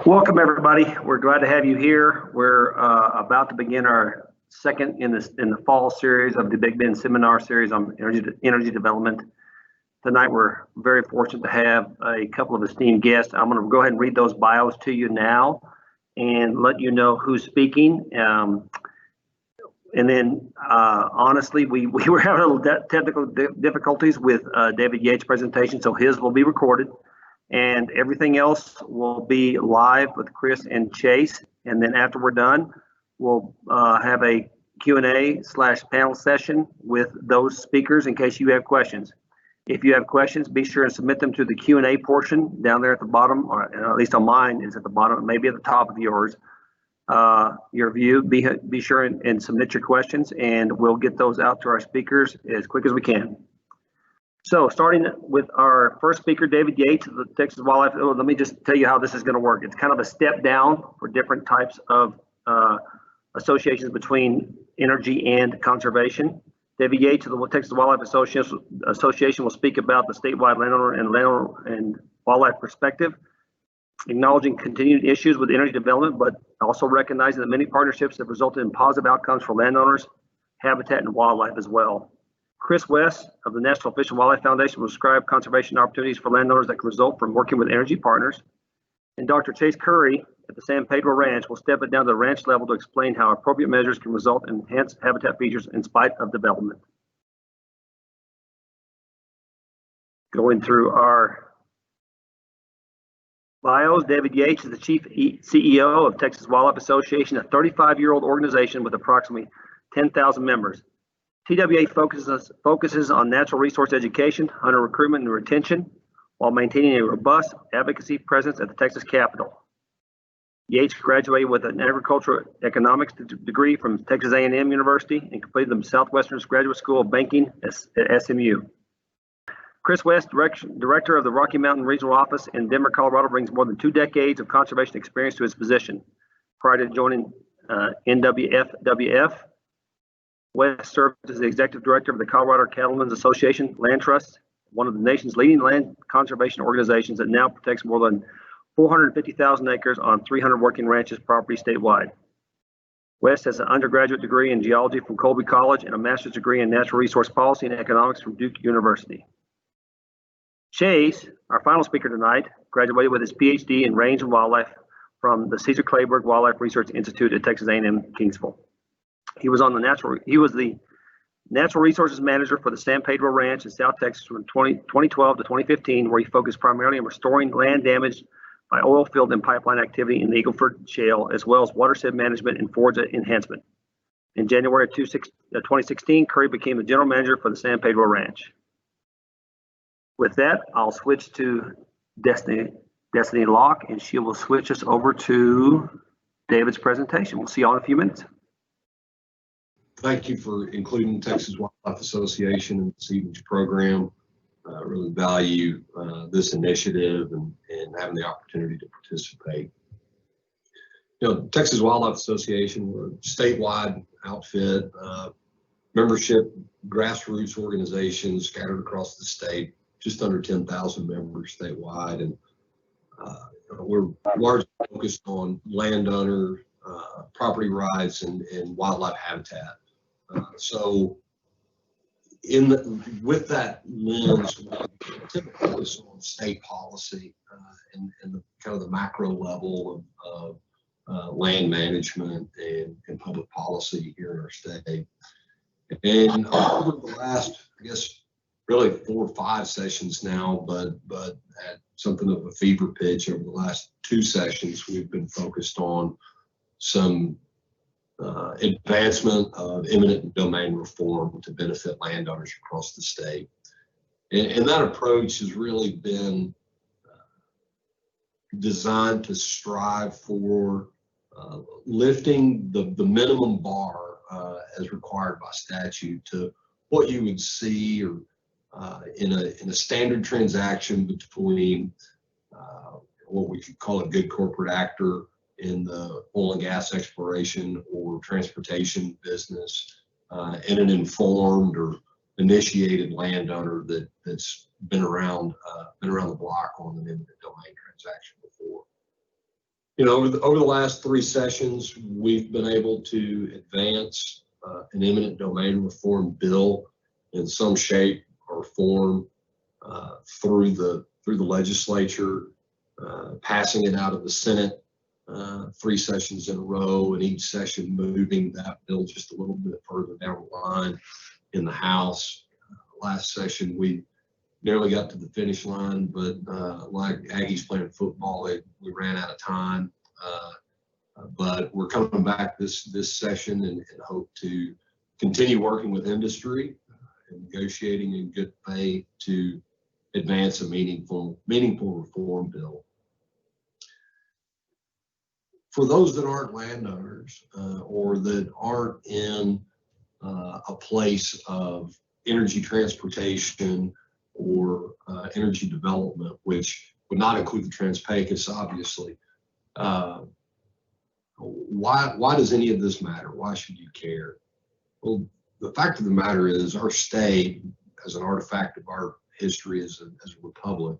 Welcome, everybody. We're glad to have you here. We're about to begin our second in the fall series of the Big Bend Seminar Series on energy development. Tonight, we're very fortunate to have a couple of esteemed guests. I'm going to go ahead and read those bios to you now and let you know who's speaking. And then, honestly, we were having a little technical difficulties with David Yeates' presentation, so his will be recorded. And everything else will be live with Chris and Chase. And then after we're done, we'll have a Q&A/panel session with those speakers in case you have questions. If you have questions, be sure and submit them to the Q&A portion down there at the bottom, or at least on mine is at the bottom, maybe at the top of yours. Your view, be sure and submit your questions, and we'll get those out to our speakers as quick as we can. So starting with our first speaker, David Yeates of the Texas Wildlife. Let me just tell you how this is going to work. It's kind of a step down for different types of associations between energy and conservation. David Yeates of the Texas Wildlife Association will speak about the statewide landowner and wildlife perspective, acknowledging continued issues with energy development, but also recognizing that many partnerships have resulted in positive outcomes for landowners, habitat, and wildlife as well. Chris West of the National Fish and Wildlife Foundation will describe conservation opportunities for landowners that can result from working with energy partners. And Dr. Chase Currie at the San Pedro Ranch will step it down to the ranch level to explain how appropriate measures can result in enhanced habitat features in spite of development. Going through our bios, David Yeates is the Chief CEO of Texas Wildlife Association, a 35-year-old organization with approximately 10,000 members. TWA focuses on natural resource education, hunter recruitment and retention, while maintaining a robust advocacy presence at the Texas Capitol. Yeates graduated with an agricultural economics degree from Texas A&M University and completed the Southwestern Graduate School of Banking at SMU. Chris West, director of the Rocky Mountain Regional Office in Denver, Colorado, brings more than 2 decades of conservation experience to his position. Prior to joining NWF, West served as the executive director of the Colorado Cattlemen's Association Land Trust, one of the nation's leading land conservation organizations that now protects more than 450,000 acres on 300 working ranches property statewide. West has an undergraduate degree in geology from Colby College and a master's degree in natural resource policy and economics from Duke University. Chase, our final speaker tonight, graduated with his PhD in range and wildlife from the Cesar Claiborne Wildlife Research Institute at Texas A&M Kingsville. He was the natural resources manager for the San Pedro Ranch in South Texas from 2012 to 2015, where he focused primarily on restoring land damaged by oil field and pipeline activity in the Eagle Ford Shale, as well as watershed management and forage enhancement. In January of 2016, Currie became the general manager for the San Pedro Ranch. With that, I'll switch to Destiny Locke, and she will switch us over to David's presentation. We'll see you all in a few minutes. Thank you for including the Texas Wildlife Association in this evening's program. Really value this initiative and having the opportunity to participate. You know, Texas Wildlife Association, we're a statewide outfit, membership, grassroots organizations scattered across the state, just under 10,000 members statewide, and we're largely focused on landowner property rights and wildlife habitat. So with that lens, we typically focus on state policy and the kind of the macro level of land management and public policy here in our state. And over the last, I guess, really 4 or 5 sessions now, but at something of a fever pitch over the last 2 sessions, we've been focused on some advancement of eminent domain reform to benefit landowners across the state. And that approach has really been designed to strive for lifting the minimum bar as required by statute to what you would see or in a standard transaction between what we could call a good corporate actor in the oil and gas exploration or transportation business, and an informed or initiated landowner that's been around the block on an eminent domain transaction before. over the last 3 sessions, we've been able to advance an eminent domain reform bill in some shape or form through the legislature, passing it out of the Senate 3 sessions in a row, and each session moving that bill just a little bit further down the line in the House. Last session, we nearly got to the finish line, but like Aggies playing football, we ran out of time. But we're coming back this session and hope to continue working with industry and negotiating in good faith to advance a meaningful reform bill. For those that aren't landowners or that aren't in a place of energy transportation or energy development, which would not include the Trans-Pecos, obviously. Why does any of this matter? Why should you care? Well, the fact of the matter is our state, as an artifact of our history as a republic,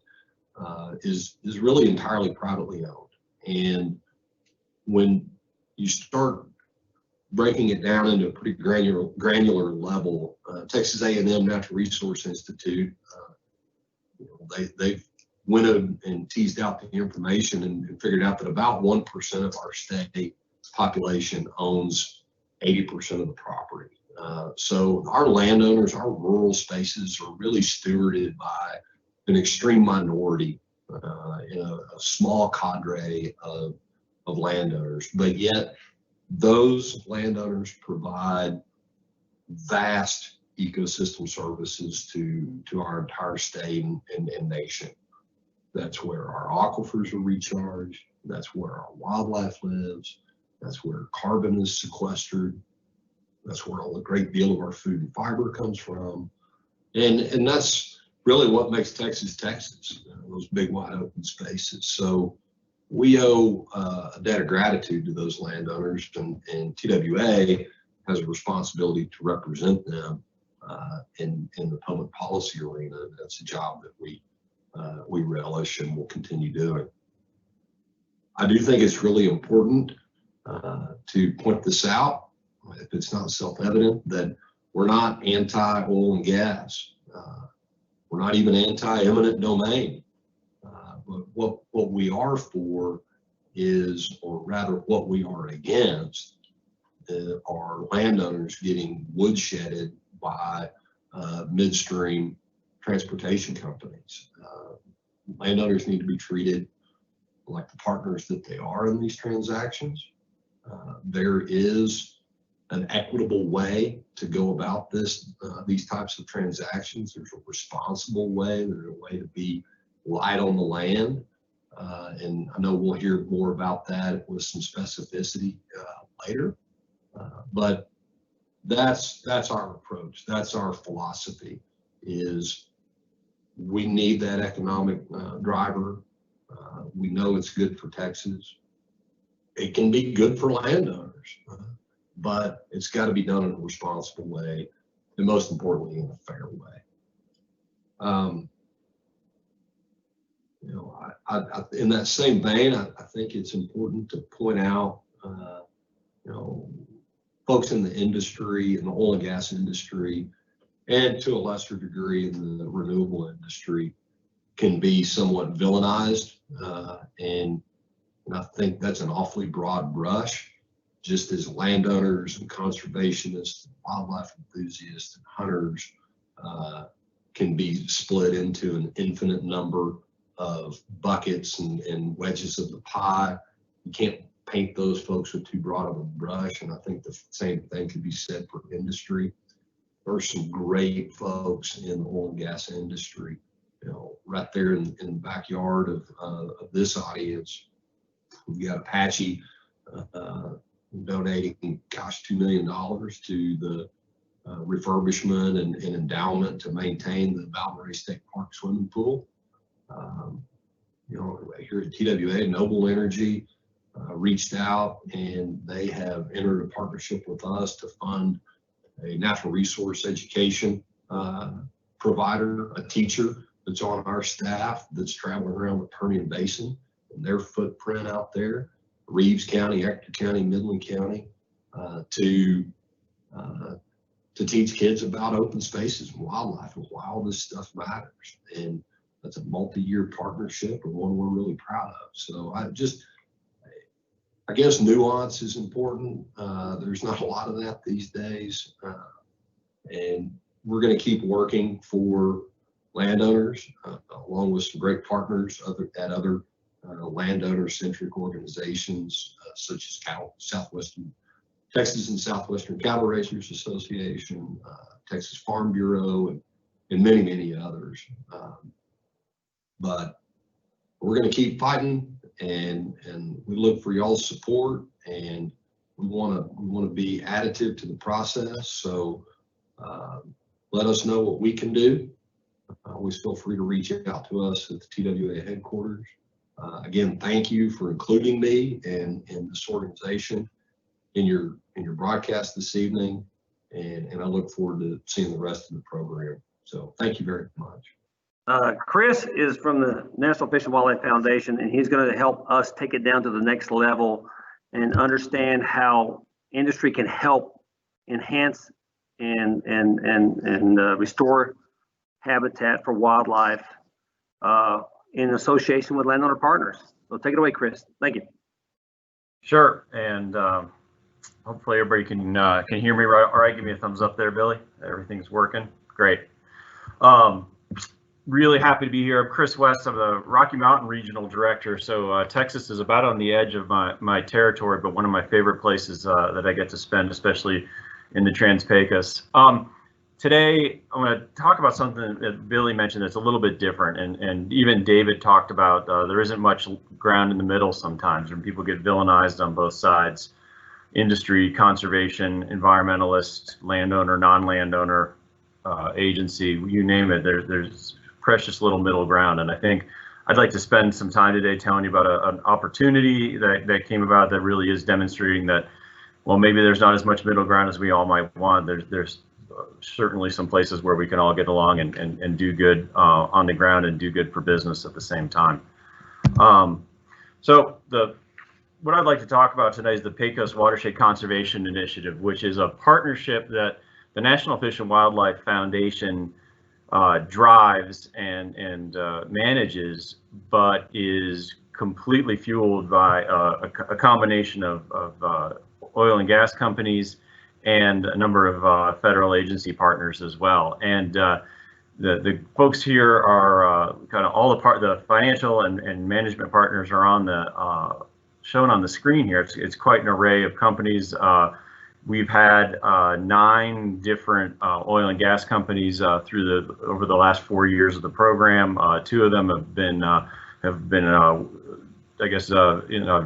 is really entirely privately owned. And when you start breaking it down into a pretty granular level, Texas A&M Natural Resource Institute, they've winnowed and teased out the information and figured out that about 1% of our state population owns 80% of the property. So our landowners, our rural spaces are really stewarded by an extreme minority in a small cadre of landowners, but yet those landowners provide vast ecosystem services to our entire state and nation. That's where our aquifers are recharged. That's where our wildlife lives. That's where carbon is sequestered. That's where a great deal of our food and fiber comes from. And that's really what makes Texas, Texas, those big wide open spaces. So we owe a debt of gratitude to those landowners, and TWA has a responsibility to represent them in the public policy arena. That's a job that we relish and will continue doing. I do think it's really important to point this out, if it's not self-evident, that we're not anti-oil and gas. We're not even anti-eminent domain. But what we are for is, or rather what we are against, are landowners getting woodshedded by midstream transportation companies. Landowners need to be treated like the partners that they are in these transactions. There is an equitable way to go about these types of transactions. There's a responsible way. There's a way to be light on the land. And I know we'll hear more about that with some specificity later. But that's our approach. That's our philosophy, is we need that economic driver. We know it's good for Texas. It can be good for landowners, but it's got to be done in a responsible way, and most importantly, in a fair way. In that same vein, I think it's important to point out, folks in the industry, in the oil and gas industry, and to a lesser degree in the renewable industry, can be somewhat villainized. And I think that's an awfully broad brush, just as landowners and conservationists, and wildlife enthusiasts and hunters can be split into an infinite number of buckets and wedges of the pie. You can't paint those folks with too broad of a brush, and I think the same thing could be said for industry. There are some great folks in the oil and gas industry, right there in the backyard of this audience. We've got Apache donating, $2 million to the refurbishment and endowment to maintain the Valmarie State Park swimming pool. Here at TWA, Noble Energy reached out, and they have entered a partnership with us to fund a natural resource education provider, a teacher that's on our staff that's traveling around the Permian Basin and their footprint out there. Reeves County, Ector County, Midland County, to teach kids about open spaces and wildlife and why all this stuff matters. And that's a multi-year partnership and one we're really proud of. So I guess nuance is important. There's not a lot of that these days. And we're going to keep working for landowners, along with some great partners at other landowner-centric organizations, such as Texas and Southwestern Cattle Raisers Association, Texas Farm Bureau, and many, many others. But we're going to keep fighting, and we look for y'all's support, and we want to be additive to the process. So let us know what we can do. Always feel free to reach out to us at the TWA headquarters. Again, thank you for including me and this organization in your broadcast this evening, and I look forward to seeing the rest of the program. So thank you very much. Chris is from the National Fish and Wildlife Foundation, and he's going to help us take it down to the next level and understand how industry can help enhance and restore habitat for wildlife in association with landowner partners. So take it away, Chris. Thank you. Sure, and hopefully everybody can hear me right. All right, give me a thumbs up there, Billy. Everything's working. Great. Really happy to be here. I'm Chris West. I'm the Rocky Mountain Regional Director. So Texas is about on the edge of my territory, but one of my favorite places that I get to spend, especially in the Trans-Pecos. Today, I'm going to talk about something that Billy mentioned that's a little bit different, and even David talked about there isn't much ground in the middle sometimes, when people get villainized on both sides: industry, conservation, environmentalist, landowner, non-landowner, agency, you name it. There's precious little middle ground, and I think I'd like to spend some time today telling you about an opportunity that came about that really is demonstrating that, well, maybe there's not as much middle ground as we all might want. There's certainly some places where we can all get along and do good on the ground and do good for business at the same time. So what I'd like to talk about today is the Pecos Watershed Conservation Initiative, which is a partnership that the National Fish and Wildlife Foundation drives and manages, but is completely fueled by a combination of oil and gas companies and a number of federal agency partners as well. And the folks here are kind of all the financial and management partners are on the shown on the screen here. It's quite an array of companies. We've had 9 different oil and gas companies over the last 4 years of the program. 2 of them have been I guess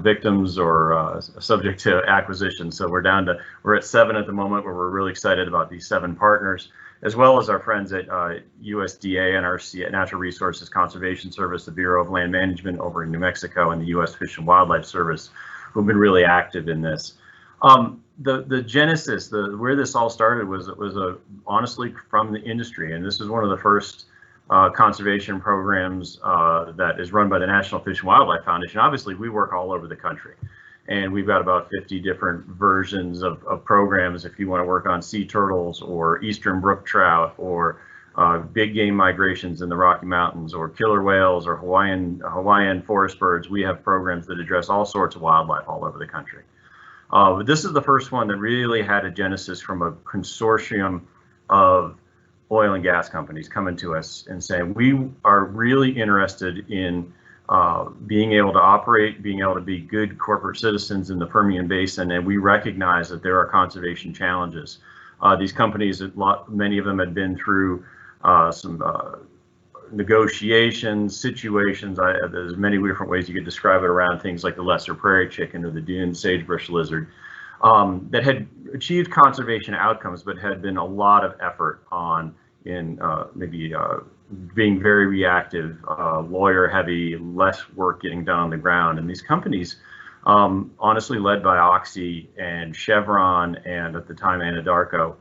victims or subject to acquisition. So we're at 7 at the moment, where we're really excited about these 7 partners, as well as our friends at USDA, NRC, Natural Resources Conservation Service, the Bureau of Land Management over in New Mexico, and the U.S. Fish and Wildlife Service, who've been really active in this. The genesis, where this all started was honestly from the industry, and this is one of the first conservation programs that is run by the National Fish and Wildlife Foundation. Obviously, we work all over the country, and we've got about 50 different versions of programs. If you want to work on sea turtles or eastern brook trout or big game migrations in the Rocky Mountains or killer whales or Hawaiian forest birds, we have programs that address all sorts of wildlife all over the country. But this is the first one that really had a genesis from a consortium of oil and gas companies coming to us and saying, we are really interested in being able to operate, being able to be good corporate citizens in the Permian Basin, and we recognize that there are conservation challenges. These companies, many of them had been through some negotiations, situations. There's many different ways you could describe it around things like the lesser prairie chicken or the dune sagebrush lizard, that had achieved conservation outcomes, but had been a lot of effort in being very reactive, lawyer heavy, less work getting done on the ground. And these companies, honestly led by Oxy and Chevron, and at the time Anadarko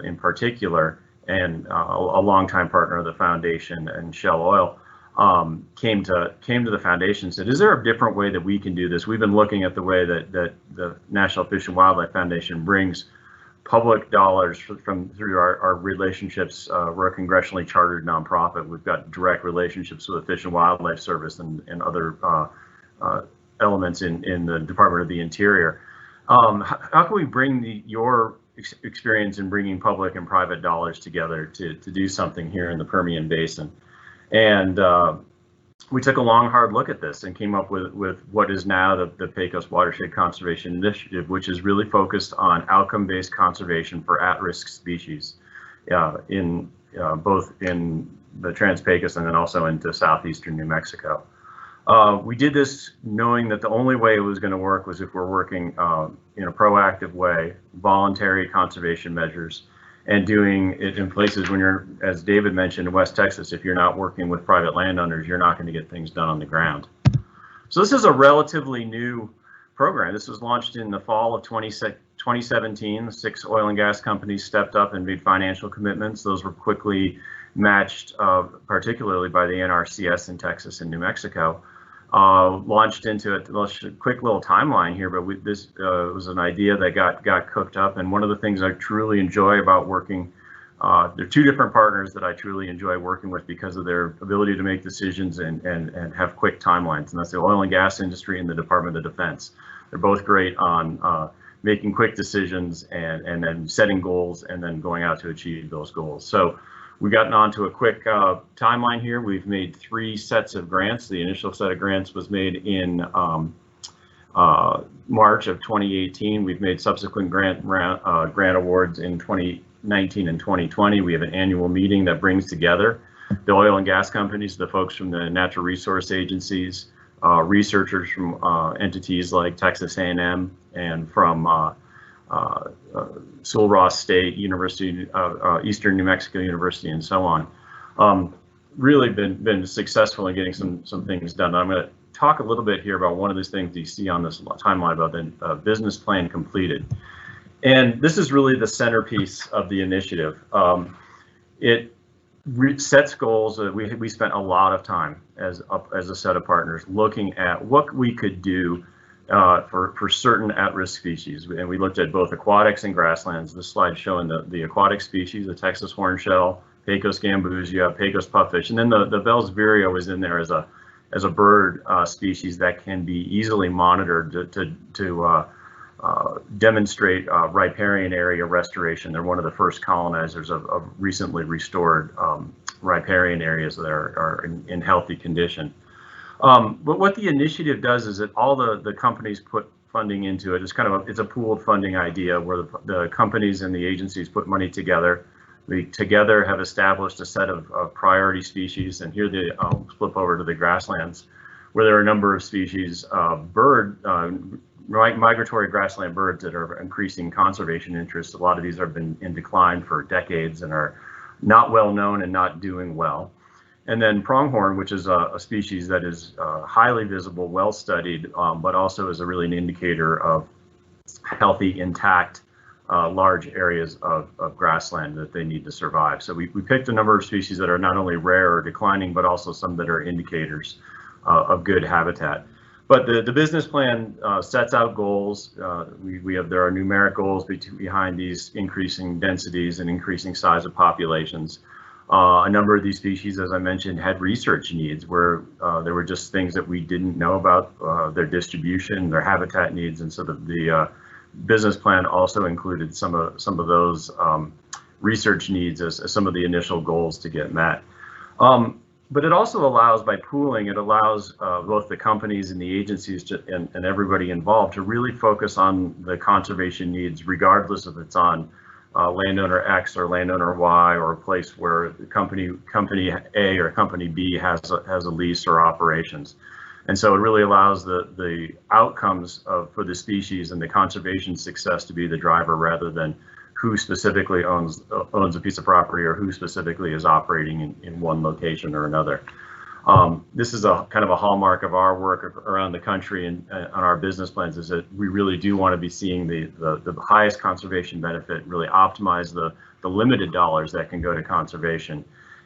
in particular, and a longtime partner of the foundation, and Shell Oil, came to the foundation and said, is there a different way that we can do this? We've been looking at the way that the National Fish and Wildlife Foundation brings public dollars through our relationships. We're a congressionally chartered nonprofit. We've got direct relationships with the Fish and Wildlife Service and other elements in the Department of the Interior. How can we bring your experience in bringing public and private dollars together to do something here in the Permian Basin? And we took a long, hard look at this and came up with what is now the Pecos Watershed Conservation Initiative, which is really focused on outcome-based conservation for at-risk species in both in the Trans-Pecos and then also into southeastern New Mexico. We did this knowing that the only way it was going to work was if we're working in a proactive way, voluntary conservation measures, and doing it in places when you're, as David mentioned, in West Texas, if you're not working with private landowners, you're not going to get things done on the ground. So this is a relatively new program. This was launched in the fall of 2017. 6 oil and gas companies stepped up and made financial commitments. Those were quickly matched, particularly by the NRCS in Texas and New Mexico. Launched into it. A quick little timeline here, but this was an idea that got cooked up. And one of the things I truly enjoy about working, there are 2 different partners that I truly enjoy working with because of their ability to make decisions and have quick timelines. And that's the oil and gas industry and the Department of Defense. They're both great on making quick decisions and then setting goals and then going out to achieve those goals. So we've gotten on to a quick timeline here. We've made 3 sets of grants. The initial set of grants was made in March of 2018. We've made subsequent grant awards in 2019 and 2020. We have an annual meeting that brings together the oil and gas companies, the folks from the natural resource agencies, researchers from entities like Texas A&M and from Sul Ross State University, Eastern New Mexico University, and so on. Really been successful in getting some things done. I'm going to talk a little bit here about one of these things you see on this timeline about the business plan completed. And this is really the centerpiece of the initiative. It sets goals. We spent a lot of time as a set of partners looking at what we could do for certain at-risk species, and we looked at both aquatics and grasslands. This slide showing the aquatic species, the Texas hornshell, Pecos gambusia, Pecos pupfish, and then the Bell's vireo is in there as a bird species that can be easily monitored to demonstrate riparian area restoration. They're one of the first colonizers of recently restored riparian areas that are in healthy condition. But what the initiative does is that all the companies put funding into it. It's a pooled funding idea where the companies and the agencies put money together. We together have established a set of priority species, and here I'll flip over to the grasslands, where there are a number of species of migratory grassland birds that are increasing conservation interest. A lot of these have been in decline for decades and are not well known and not doing well. And then pronghorn, which is a species that is highly visible, well studied, but also is really an indicator of healthy, intact, large areas of grassland that they need to survive. So we picked a number of species that are not only rare or declining, but also some that are indicators of good habitat. But the business plan sets out goals. There are numeric goals behind these increasing densities and increasing size of populations. A number of these species, as I mentioned, had research needs where there were just things that we didn't know about their distribution, their habitat needs, and so the business plan also included some of those research needs as some of the initial goals to get met. But it also allows, by pooling, it allows both the companies and the agencies and everybody involved to really focus on the conservation needs, regardless if it's on landowner X or landowner Y, or a place where company A or company B has a lease or operations. And so it really allows the outcomes for the species and the conservation success to be the driver, rather than who specifically owns a piece of property or who specifically is operating in one location or another. This is a kind of a hallmark of our work around the country and on our business plans, is that we really do want to be seeing the highest conservation benefit, really optimize the limited dollars that can go to conservation,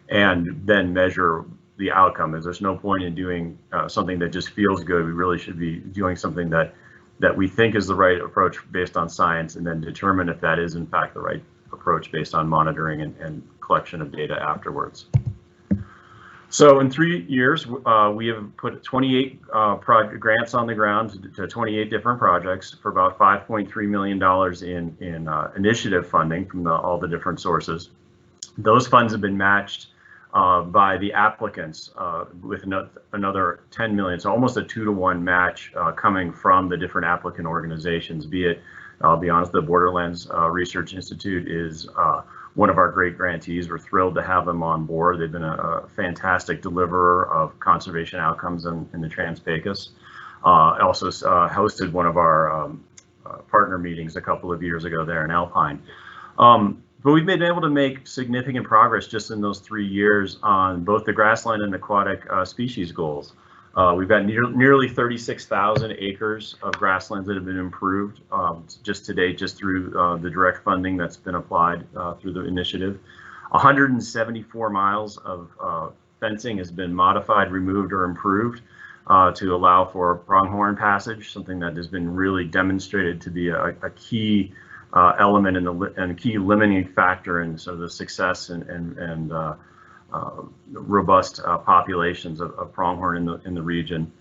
and then measure the outcome. There's no point in doing something that just feels good. We really should be doing something that we think is the right approach based on science, and then determine if that is in fact the right approach based on monitoring and collection of data afterwards. So in 3 years, we have put 28 grants on the ground to 28 different projects for about $5.3 million in initiative funding from all the different sources. Those funds have been matched by the applicants with another 10 million, so almost a 2-to-1 match coming from the different applicant organizations. Be it, I'll be honest, the Borderlands Research Institute is one of our great grantees. We're thrilled to have them on board. They've been a fantastic deliverer of conservation outcomes in the Trans-Pecos. Also hosted one of our partner meetings a couple of years ago there in Alpine. But we've been able to make significant progress just in those 3 years on both the grassland and aquatic species goals. We've got nearly 36,000 acres of grasslands that have been improved just today, just through the direct funding that's been applied through the initiative. 174 miles of fencing has been modified, removed, or improved to allow for pronghorn passage, something that has been really demonstrated to be a key element and key limiting factor in sort of the success and robust populations of pronghorn in the region.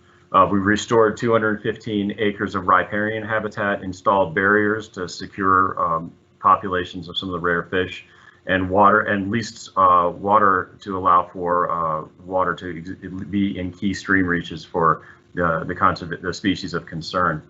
We've restored 215 acres of riparian habitat, installed barriers to secure populations of some of the rare fish, and leased water to allow for water to be in key stream reaches for the species of concern.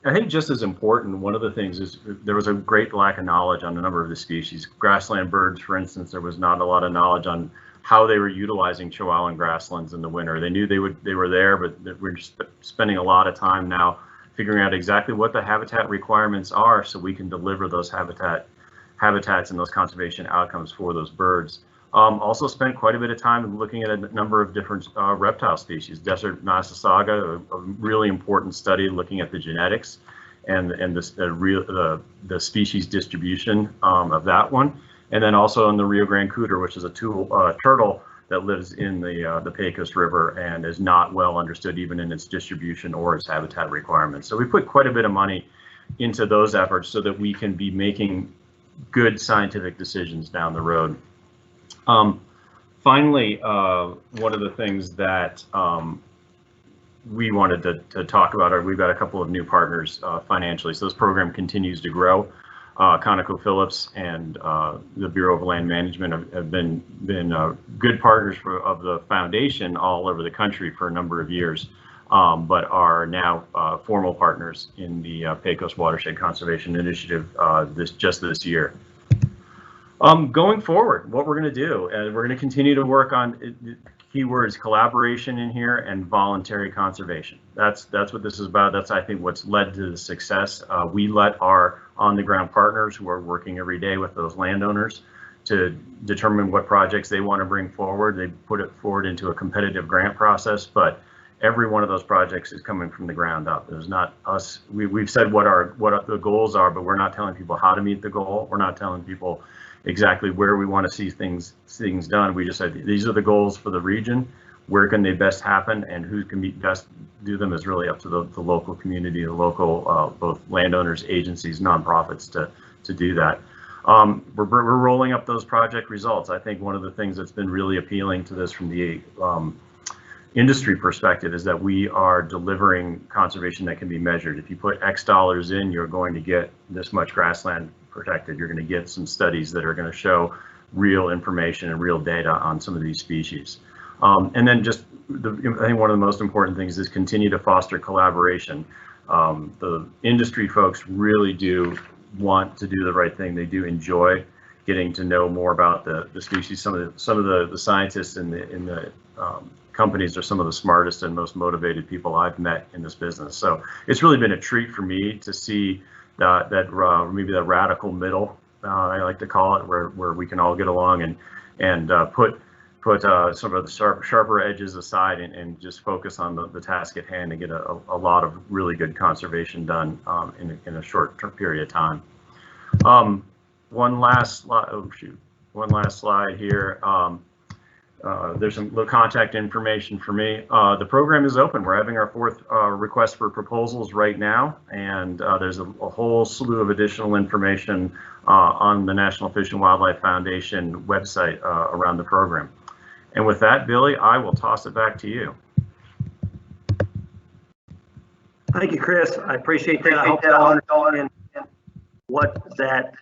I think just as important, one of the things is there was a great lack of knowledge on a number of the species. Grassland birds, for instance, there was not a lot of knowledge on how they were utilizing Chihuahuan grasslands in the winter. They knew they were there, but we're just spending a lot of time now figuring out exactly what the habitat requirements are so we can deliver those habitats and those conservation outcomes for those birds. Also spent quite a bit of time looking at a number of different reptile species. Desert Massasauga, a really important study looking at the genetics and the species distribution of that one. And then also in the Rio Grande Cooter, which is a turtle that lives in the Pecos River and is not well understood even in its distribution or its habitat requirements. So we put quite a bit of money into those efforts so that we can be making good scientific decisions down the road. Finally, one of the things that we wanted to talk about we've got a couple of new partners financially. So this program continues to grow. ConocoPhillips and the Bureau of Land Management have been good partners of the foundation all over the country for a number of years, but are now formal partners in the Pecos Watershed Conservation Initiative just this year. Going forward, what we're going to do, we're going to continue to work on keywords collaboration in here and voluntary conservation. That's what this is about. That's, I think, what's led to the success. We let our on-the-ground partners who are working every day with those landowners to determine what projects they want to bring forward. They put it forward into a competitive grant process, but every one of those projects is coming from the ground up. There's not us. We've said what the goals are, but we're not telling people how to meet the goal. We're not telling people exactly where we want to see things done. We just said these are the goals for the region. Where can they best happen, and who can best do them is really up to the local community, the local both landowners, agencies, nonprofits to do that. We're rolling up those project results. I think one of the things that's been really appealing to this from the industry perspective is that we are delivering conservation that can be measured. If you put X dollars in, you're going to get this much grassland protected. You're going to get some studies that are going to show real information and real data on some of these species. And then just, I think one of the most important things is continue to foster collaboration. The industry folks really do want to do the right thing. They do enjoy getting to know more about the species. Some of the scientists in the companies are some of the smartest and most motivated people I've met in this business. So it's really been a treat for me to see that maybe that radical middle, I like to call it, where we can all get along and put some of the sharper edges aside and just focus on the task at hand and get a lot of really good conservation done in a short period of time. One last slide here. there's some little contact information for me. The program is open. We're having our fourth request for proposals right now, and there's a whole slew of additional information on the National Fish and Wildlife Foundation website around the program. And with that, Billy, I will toss it back to you. Thank you, Chris. I appreciate that. I hope y'all understand what that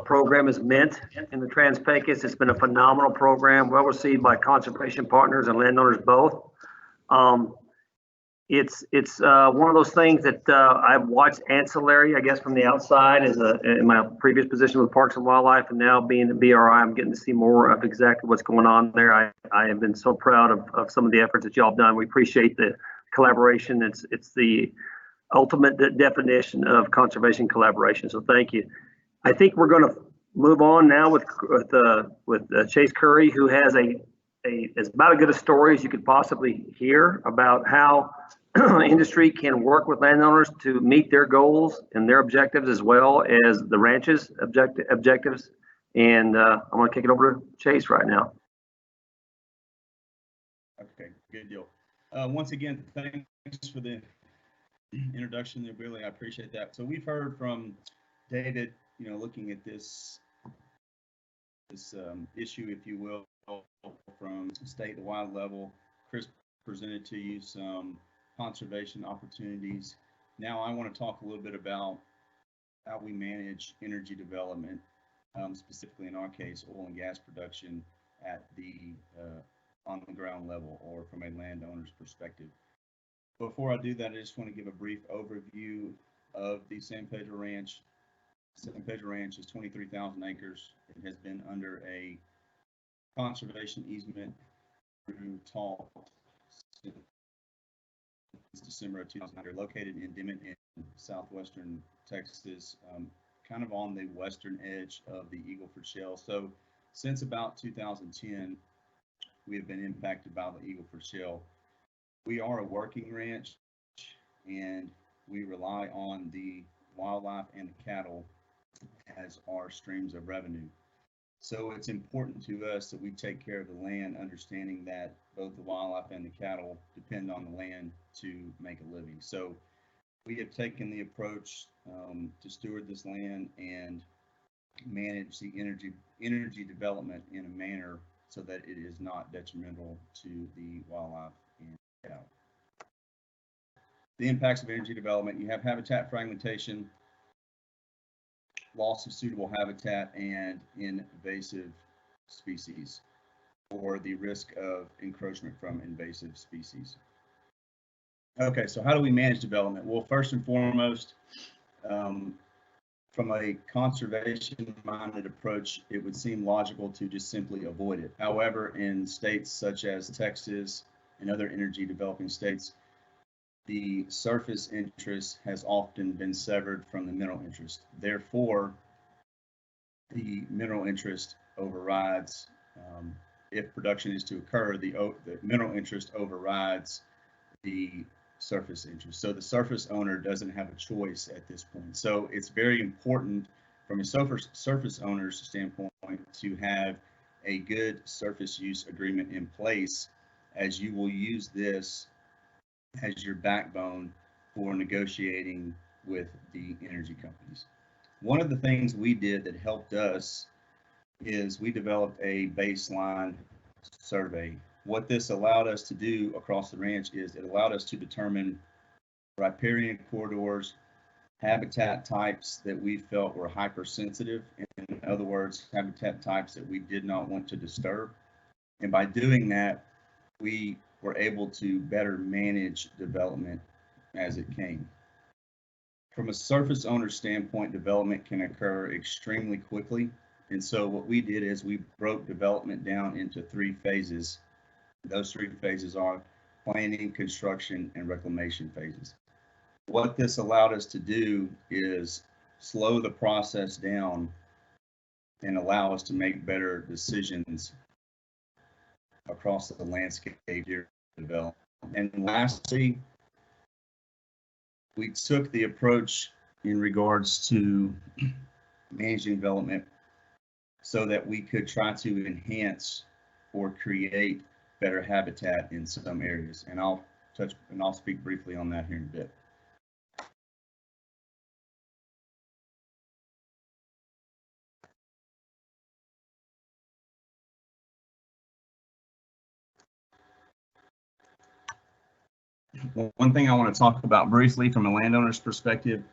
program has meant in the Trans-Pecos. It's been a phenomenal program, well received by conservation partners and landowners both. It's one of those things that I've watched ancillary, I guess, from the outside as in my previous position with Parks and Wildlife, and now being at BRI, I'm getting to see more of exactly what's going on there. I have been so proud of some of the efforts that y'all have done. We appreciate the collaboration. It's the ultimate definition of conservation collaboration. So thank you. I think we're going to move on now with Chase Currie, who has is about as good a story as you could possibly hear about how industry can work with landowners to meet their goals and their objectives as well as the ranch's objectives. And I'm going to kick it over to Chase right now. Okay, good deal. Once again, thanks for the introduction there, Billy. I appreciate that. So we've heard from David, looking at this issue, if you will, from state to wild level. Chris presented to you some conservation opportunities. Now I want to talk a little bit about how we manage energy development, specifically in our case, oil and gas production at the on the ground level or from a landowner's perspective. Before I do that, I just want to give a brief overview of the San Pedro Ranch. San Pedro Ranch is 23,000 acres. It has been under a conservation easement through TALT since December of 2000. Located in Dimmitt in southwestern Texas, kind of on the western edge of the Eagle Ford Shale. So since about 2010, we have been impacted by the Eagle Ford Shale. We are a working ranch, and we rely on the wildlife and the cattle as our streams of revenue. So it's important to us that we take care of the land, understanding that both the wildlife and the cattle depend on the land to make a living. So we have taken the approach to steward this land and manage the energy development in a manner so that it is not detrimental to the wildlife and cattle. The impacts of energy development: you have habitat fragmentation, loss of suitable habitat, and invasive species, or the risk of encroachment from invasive species. Okay, so how do we manage development? Well, first and foremost, from a conservation-minded approach, it would seem logical to just simply avoid it. However, in states such as Texas and other energy developing states, the surface interest has often been severed from the mineral interest. Therefore, the mineral interest overrides, if production is to occur, the mineral interest overrides the surface interest. So the surface owner doesn't have a choice at this point. So it's very important from a surface owner's standpoint to have a good surface use agreement in place, as you will use this as your backbone for negotiating with the energy companies. One of the things we did that helped us is we developed a baseline survey. What this allowed us to do across the ranch is it allowed us to determine riparian corridors, habitat types that we felt were hypersensitive. In other words, habitat types that we did not want to disturb. And by doing that, we were able to better manage development as it came. From a surface owner standpoint, development can occur extremely quickly. And so what we did is we broke development down into 3 phases. Those 3 phases are planning, construction, and reclamation phases. What this allowed us to do is slow the process down and allow us to make better decisions across the landscape during development. And lastly, we took the approach in regards to managing development so that we could try to enhance or create better habitat in some areas. And I'll speak briefly on that here in a bit. One thing I want to talk about briefly from a landowner's perspective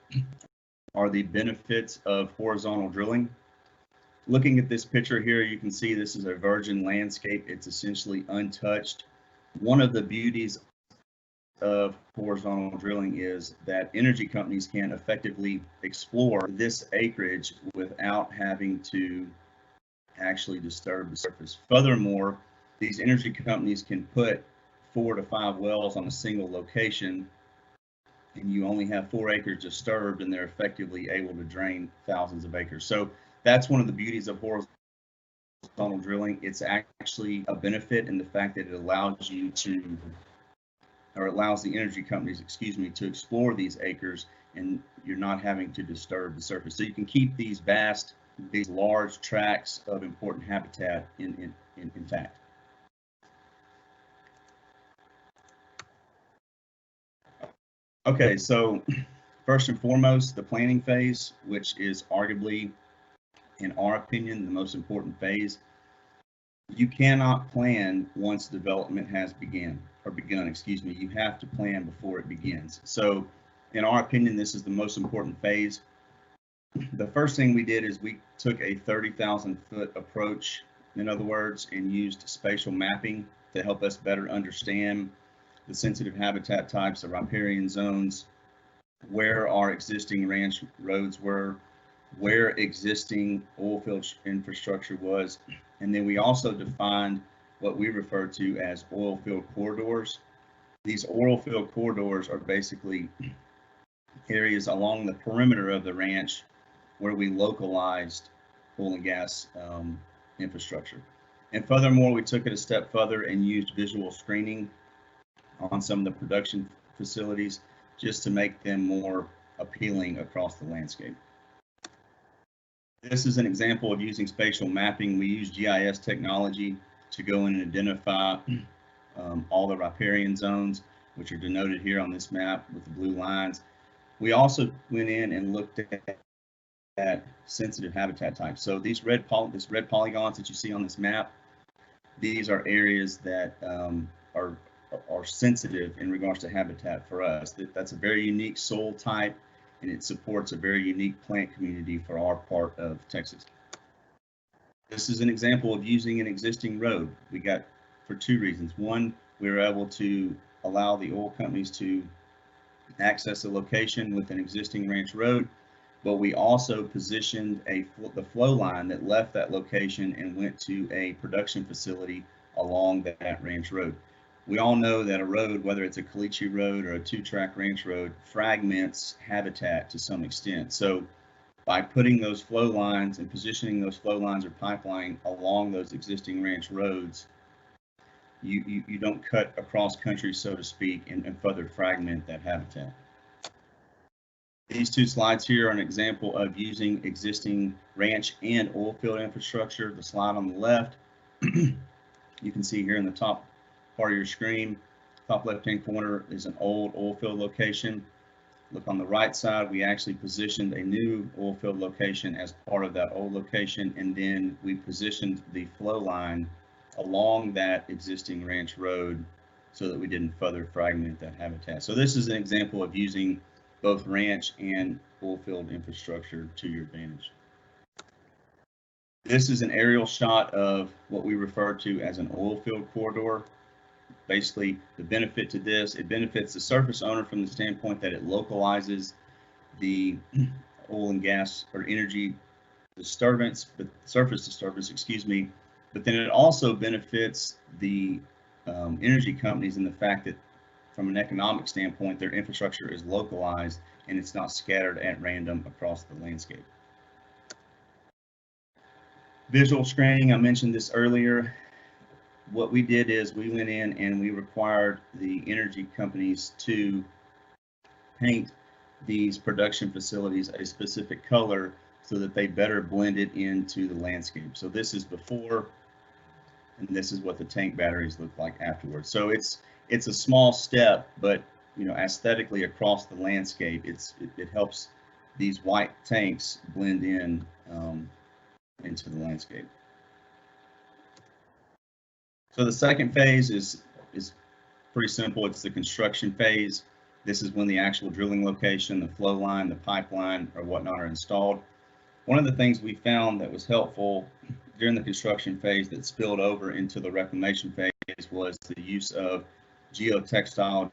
are the benefits of horizontal drilling. Looking at this picture here, you can see this is a virgin landscape. It's essentially untouched. One of the beauties of horizontal drilling is that energy companies can effectively explore this acreage without having to actually disturb the surface. Furthermore, these energy companies can put 4 to 5 wells on a single location, and you only have 4 acres disturbed, and they're effectively able to drain thousands of acres. So that's one of the beauties of horizontal drilling. It's actually a benefit in the fact that it allows you to, or allows the energy companies, to explore these acres, and you're not having to disturb the surface. So you can keep these large tracts of important habitat intact. Okay, so first and foremost, the planning phase, which is arguably, in our opinion, the most important phase. You cannot plan once development has begun. You have to plan before it begins. So in our opinion, this is the most important phase. The first thing we did is we took a 30,000-foot approach, in other words, and used spatial mapping to help us better understand the sensitive habitat types, the riparian zones, where our existing ranch roads were, where existing oil field infrastructure was. And then we also defined what we refer to as oil field corridors. These oil field corridors are basically areas along the perimeter of the ranch where we localized oil and gas infrastructure. And furthermore, we took it a step further and used visual screening on some of the production facilities just to make them more appealing across the landscape. This is an example of using spatial mapping. We use GIS technology to go in and identify all the riparian zones, which are denoted here on this map with the blue lines. We also went in and looked at sensitive habitat types. So these red polygons that you see on this map, these are areas that are sensitive in regards to habitat for us. That's a very unique soil type, and it supports a very unique plant community for our part of Texas. This is an example of using an existing road. We got for 2 reasons. One, we were able to allow the oil companies to access a location with an existing ranch road, but we also positioned the flow line that left that location and went to a production facility along that ranch road. We all know that a road, whether it's a caliche road or a 2-track ranch road, fragments habitat to some extent. So by putting those flow lines and positioning those flow lines or pipeline along those existing ranch roads, you don't cut across country, so to speak, and further fragment that habitat. These 2 slides here are an example of using existing ranch and oil field infrastructure. The slide on the left, you can see here in the top part of your screen, top left-hand corner is an old oil field location. Look on the right side, we actually positioned a new oil field location as part of that old location, and then we positioned the flow line along that existing ranch road so that we didn't further fragment that habitat. So this is an example of using both ranch and oil field infrastructure to your advantage. This is an aerial shot of what we refer to as an oil field corridor. Basically, the benefit to this, it benefits the surface owner from the standpoint that it localizes the oil and gas or energy disturbance, but surface disturbance, but then it also benefits the energy companies in the fact that from an economic standpoint, their infrastructure is localized and it's not scattered at random across the landscape. Visual screening, I mentioned this earlier. What we did is we went in and we required the energy companies to paint these production facilities a specific color so that they better blend it into the landscape. So this is before and this is what the tank batteries look like afterwards. So it's a small step, but aesthetically across the landscape, it helps these white tanks blend in into the landscape. So the second phase is pretty simple. It's the construction phase. This is when the actual drilling location, the flow line, the pipeline, or whatnot are installed. One of the things we found that was helpful during the construction phase that spilled over into the reclamation phase was the use of geotextile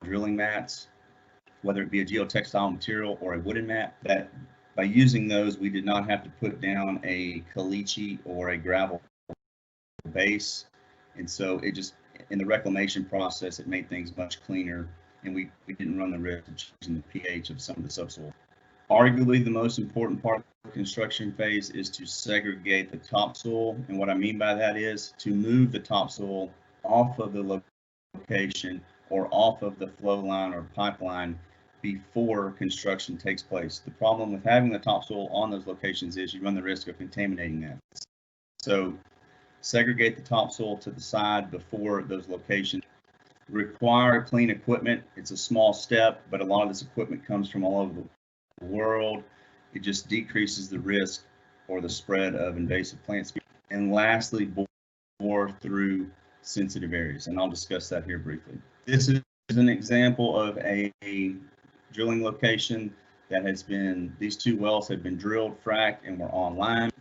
drilling mats, whether it be a geotextile material or a wooden mat. That by using those, we did not have to put down a caliche or a gravel base. And so it just, in the reclamation process, it made things much cleaner, and we didn't run the risk of changing the pH of some of the subsoil. Arguably, the most important part of the construction phase is to segregate the topsoil. And what I mean by that is to move the topsoil off of the location or off of the flow line or pipeline before construction takes place. The problem with having the topsoil on those locations is you run the risk of contaminating that. So segregate the topsoil to the side before those locations. Require clean equipment. It's a small step, but a lot of this equipment comes from all over the world. It just decreases the risk or the spread of invasive plant species. And lastly, bore through sensitive areas, and I'll discuss that here briefly. This is an example of a drilling location that has been, these two wells have been drilled, fracked, and were online.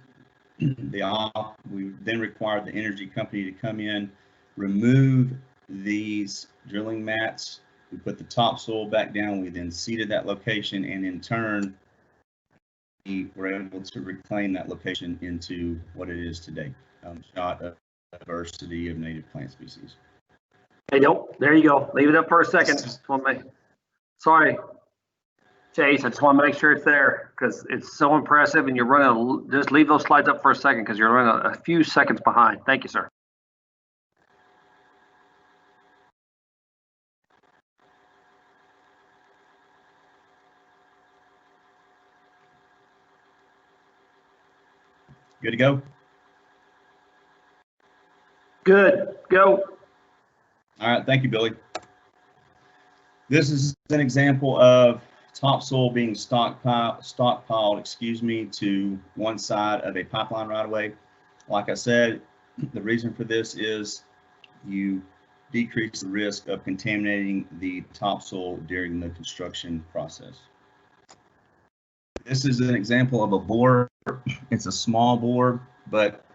We then required the energy company to come in, remove these drilling mats. We put the topsoil back down. We then seeded that location, and in turn, we were able to reclaim that location into what it is today. Shot of diversity of native plant species. Hey, nope, there you go. Leave it up for a second. Sorry, Chase, I just want to make sure it's there because it's so impressive, and you're running, just leave those slides up for a second because you're running a few seconds behind. Thank you, sir. Good to go? Good, go. All right, thank you, Billy. This is an example of topsoil being stockpiled, to one side of a pipeline right away. Like I said, the reason for this is you decrease the risk of contaminating the topsoil during the construction process. This is an example of a bore. It's a small bore, but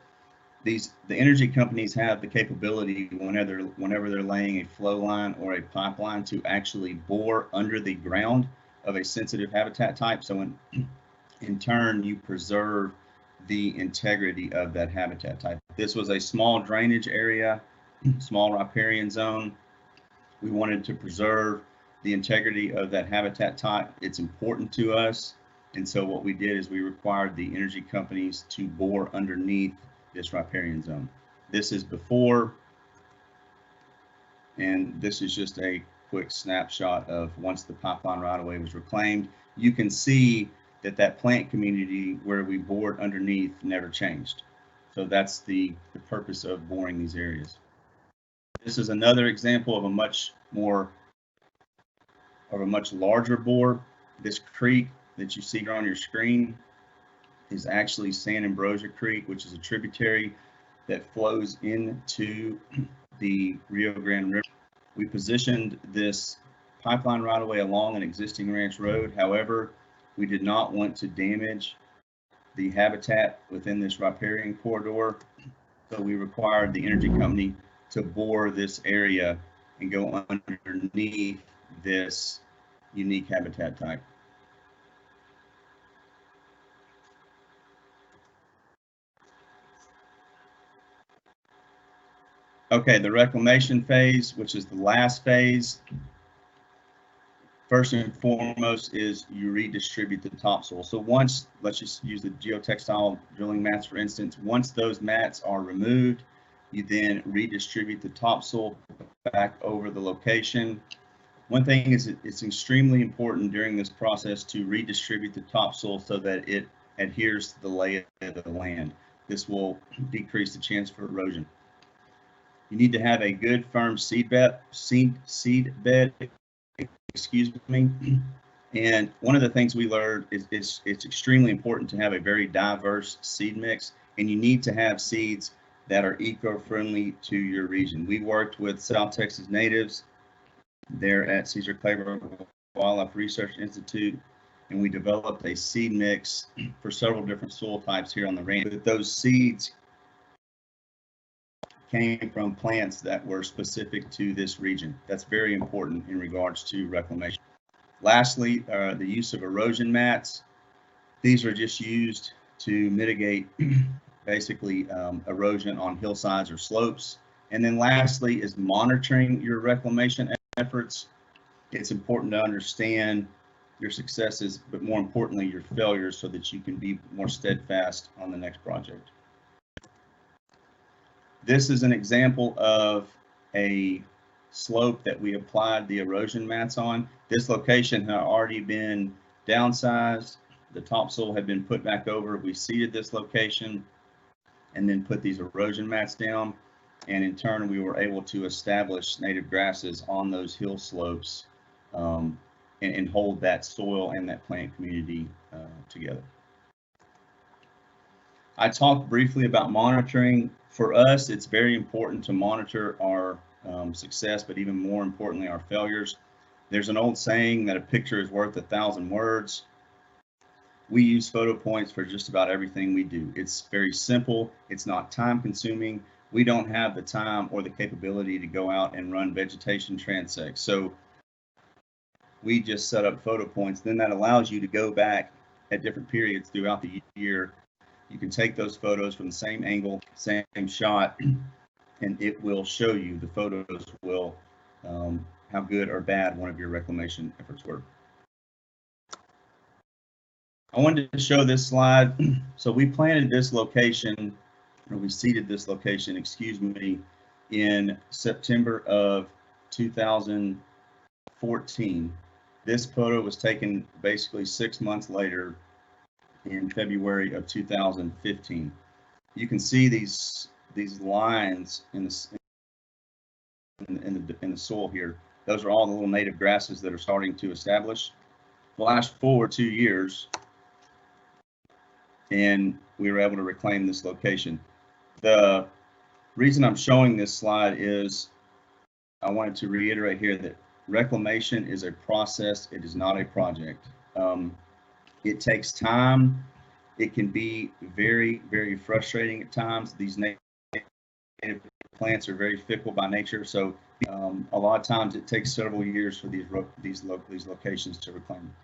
the energy companies have the capability whenever they're laying a flow line or a pipeline to actually bore under the ground of a sensitive habitat type. So in turn, you preserve the integrity of that habitat type. This was a small drainage area, small riparian zone. We wanted to preserve the integrity of that habitat type. It's important to us. And so what we did is we required the energy companies to bore underneath this riparian zone. This is before, and this is just a quick snapshot of once the pipeline right away was reclaimed. You can see that plant community where we bored underneath never changed. So that's the purpose of boring these areas. This is another example of a much larger bore. This creek that you see here on your screen is actually San Ambrosia Creek, which is a tributary that flows into the Rio Grande River. We positioned this pipeline right away along an existing ranch road. However, we did not want to damage the habitat within this riparian corridor, so we required the energy company to bore this area and go underneath this unique habitat type. Okay, the reclamation phase, which is the last phase, first and foremost is you redistribute the topsoil. So once, let's just use the geotextile drilling mats for instance, once those mats are removed, you then redistribute the topsoil back over the location. One thing is it's extremely important during this process to redistribute the topsoil so that it adheres to the lay of the land. This will decrease the chance for erosion. You need to have a good firm seed bed, excuse me. And one of the things we learned is it's extremely important to have a very diverse seed mix, and you need to have seeds that are eco-friendly to your region. We worked with South Texas natives there at Cesar Claver Wildlife Research Institute, and we developed a seed mix for several different soil types here on the ranch. But those seeds came from plants that were specific to this region. That's very important in regards to reclamation. Lastly, the use of erosion mats. These are just used to mitigate basically erosion on hillsides or slopes. And then lastly is monitoring your reclamation efforts. It's important to understand your successes, but more importantly, your failures, so that you can be more steadfast on the next project. This is an example of a slope that we applied the erosion mats on. This location had already been downsized. The topsoil had been put back over. We seeded this location and then put these erosion mats down. And in turn, we were able to establish native grasses on those hill slopes and hold that soil and that plant community together. I talked briefly about monitoring. For us, it's very important to monitor our success, but even more importantly, our failures. There's an old saying that a picture is worth 1,000 words. We use photo points for just about everything we do. It's very simple. It's not time consuming. We don't have the time or the capability to go out and run vegetation transects. So we just set up photo points. Then that allows you to go back at different periods throughout the year. You can take those photos from the same angle, same shot, and it will show you, the photos will, how good or bad one of your reclamation efforts were. I wanted to show this slide. So we planted this location, or we seeded this location, excuse me, in September of 2014. This photo was taken basically 6 months later in February of 2015. You can see these lines in the soil here. Those are all the little native grasses that are starting to establish. Flash forward 2 years, and we were able to reclaim this location. The reason I'm showing this slide is I wanted to reiterate here that reclamation is a process. It is not a project. It takes time. It can be very, very frustrating at times. These native plants are very fickle by nature, so a lot of times it takes several years for these locations to reclaim.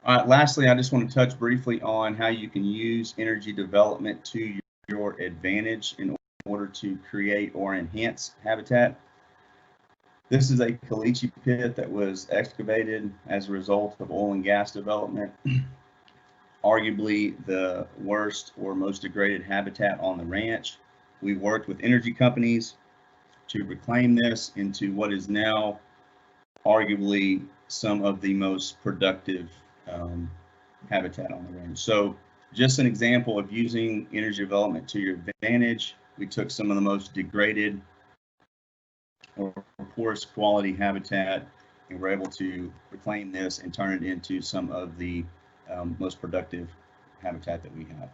All right, lastly, I just want to touch briefly on how you can use energy development to your advantage in order to create or enhance habitat. This is a caliche pit that was excavated as a result of oil and gas development. Arguably the worst or most degraded habitat on the ranch. We worked with energy companies to reclaim this into what is now arguably some of the most productive habitat on the range. So just an example of using energy development to your advantage. We took some of the most degraded or poorest quality habitat, and we're able to reclaim this and turn it into some of the most productive habitat that we have.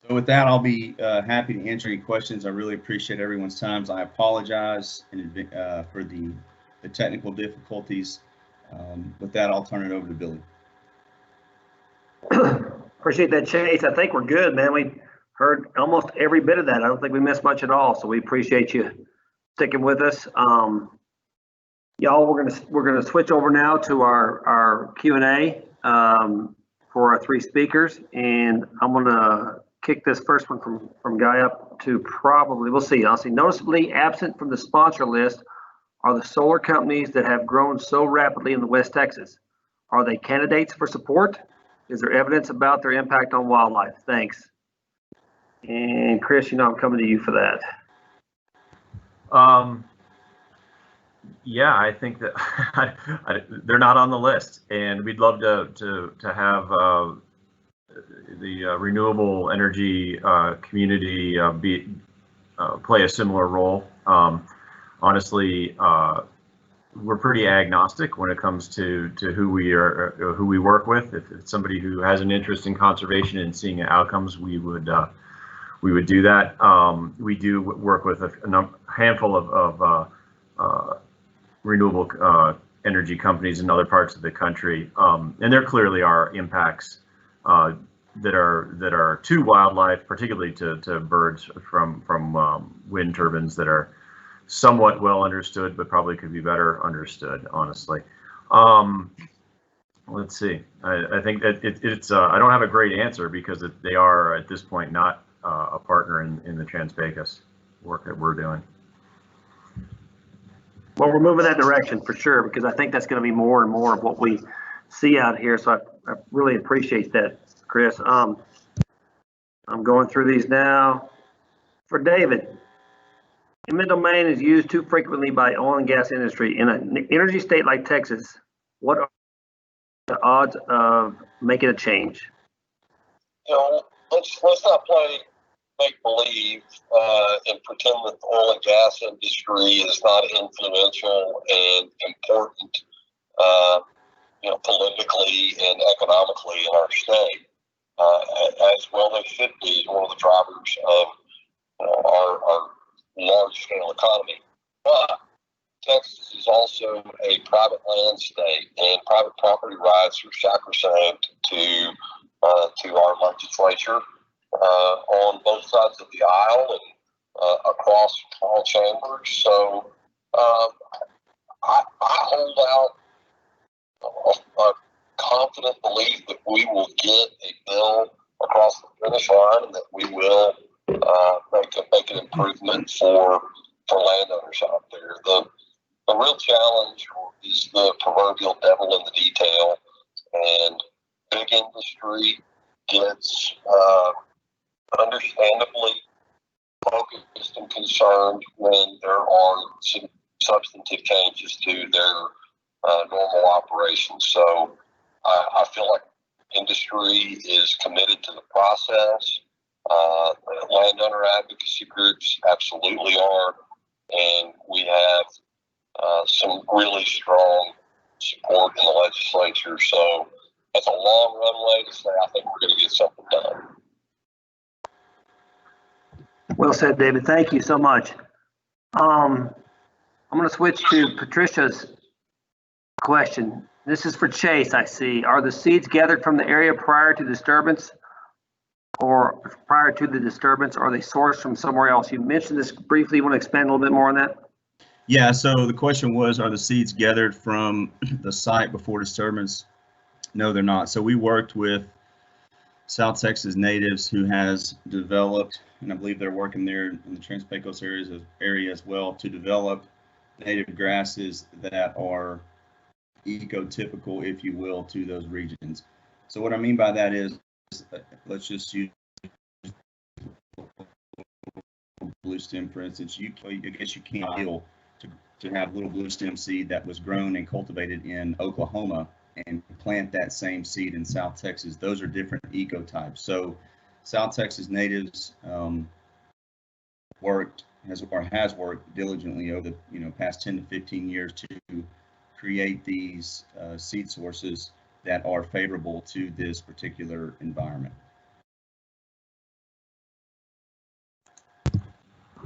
So with that, I'll be happy to answer any questions. I really appreciate everyone's time. I apologize for the technical difficulties. With that, I'll turn it over to Billy. Appreciate that, Chase. I think we're good, man. We heard almost every bit of that. I don't think we missed much at all. So we appreciate you sticking with us. Y'all, we're gonna switch over now to our Q&A for our three speakers, and I'm gonna kick this first one from Guy up to probably, we'll see. I'll see. Noticeably absent from the sponsor list are the solar companies that have grown so rapidly in the West Texas. Are they candidates for support? Is there evidence about their impact on wildlife? Thanks. And Chris, I'm coming to you for that. Yeah, I think that they're not on the list, and we'd love to have renewable energy community play a similar role. Honestly, we're pretty agnostic when it comes to who we work with. If it's somebody who has an interest in conservation and seeing outcomes, we would do that. We do work with a handful of renewable energy companies in other parts of the country, and there clearly are impacts that are to wildlife, particularly to birds from wind turbines that are somewhat well understood, but probably could be better understood, honestly. Let's see. I think that it's I don't have a great answer because they are at this point not a partner in the Trans-Pecos work that we're doing. Well, we're moving that direction for sure, because I think that's going to be more and more of what we see out here. So I really appreciate that, Chris. I'm going through these now. For David, eminent domain is used too frequently by oil and gas industry. In an energy state like Texas, what are the odds of making a change? You know, let's not play make believe and pretend that the oil and gas industry is not influential and important, you know, politically and economically in our state, as well they should be one of the drivers of our large-scale economy. But Texas is also a private land state, and private property rights are sacrosanct to our legislature on both sides of the aisle and across all chambers. So I hold out a confident belief that we will get a bill across the finish line and that we will make an improvement for landowners out there. The real challenge is the proverbial devil in the detail, and big industry gets understandably focused and concerned when there are some substantive changes to their normal operations. So I feel like industry is committed to the process. Landowner advocacy groups absolutely are, and we have some really strong support in the legislature. So that's a long runway to say I think we're going to get something done. Well said, David. Thank you so much. I'm going to switch to Patricia's question. This is for Chase, I see. Are the seeds gathered from the area prior to disturbance, or prior to the disturbance, or are they sourced from somewhere else? You mentioned this briefly. You want to expand a little bit more on that? Yeah, so the question was, are the seeds gathered from the site before disturbance? No, they're not. So we worked with South Texas natives who has developed, and I believe they're working there in the Trans-Pecos area as well, to develop native grasses that are ecotypical, if you will, to those regions. So what I mean by that is, let's just use blue stem, for instance. I guess you can't deal to have little blue stem seed that was grown and cultivated in Oklahoma and plant that same seed in South Texas. Those are different ecotypes. So South Texas natives has worked diligently over the past 10 to 15 years to create these seed sources that are favorable to this particular environment.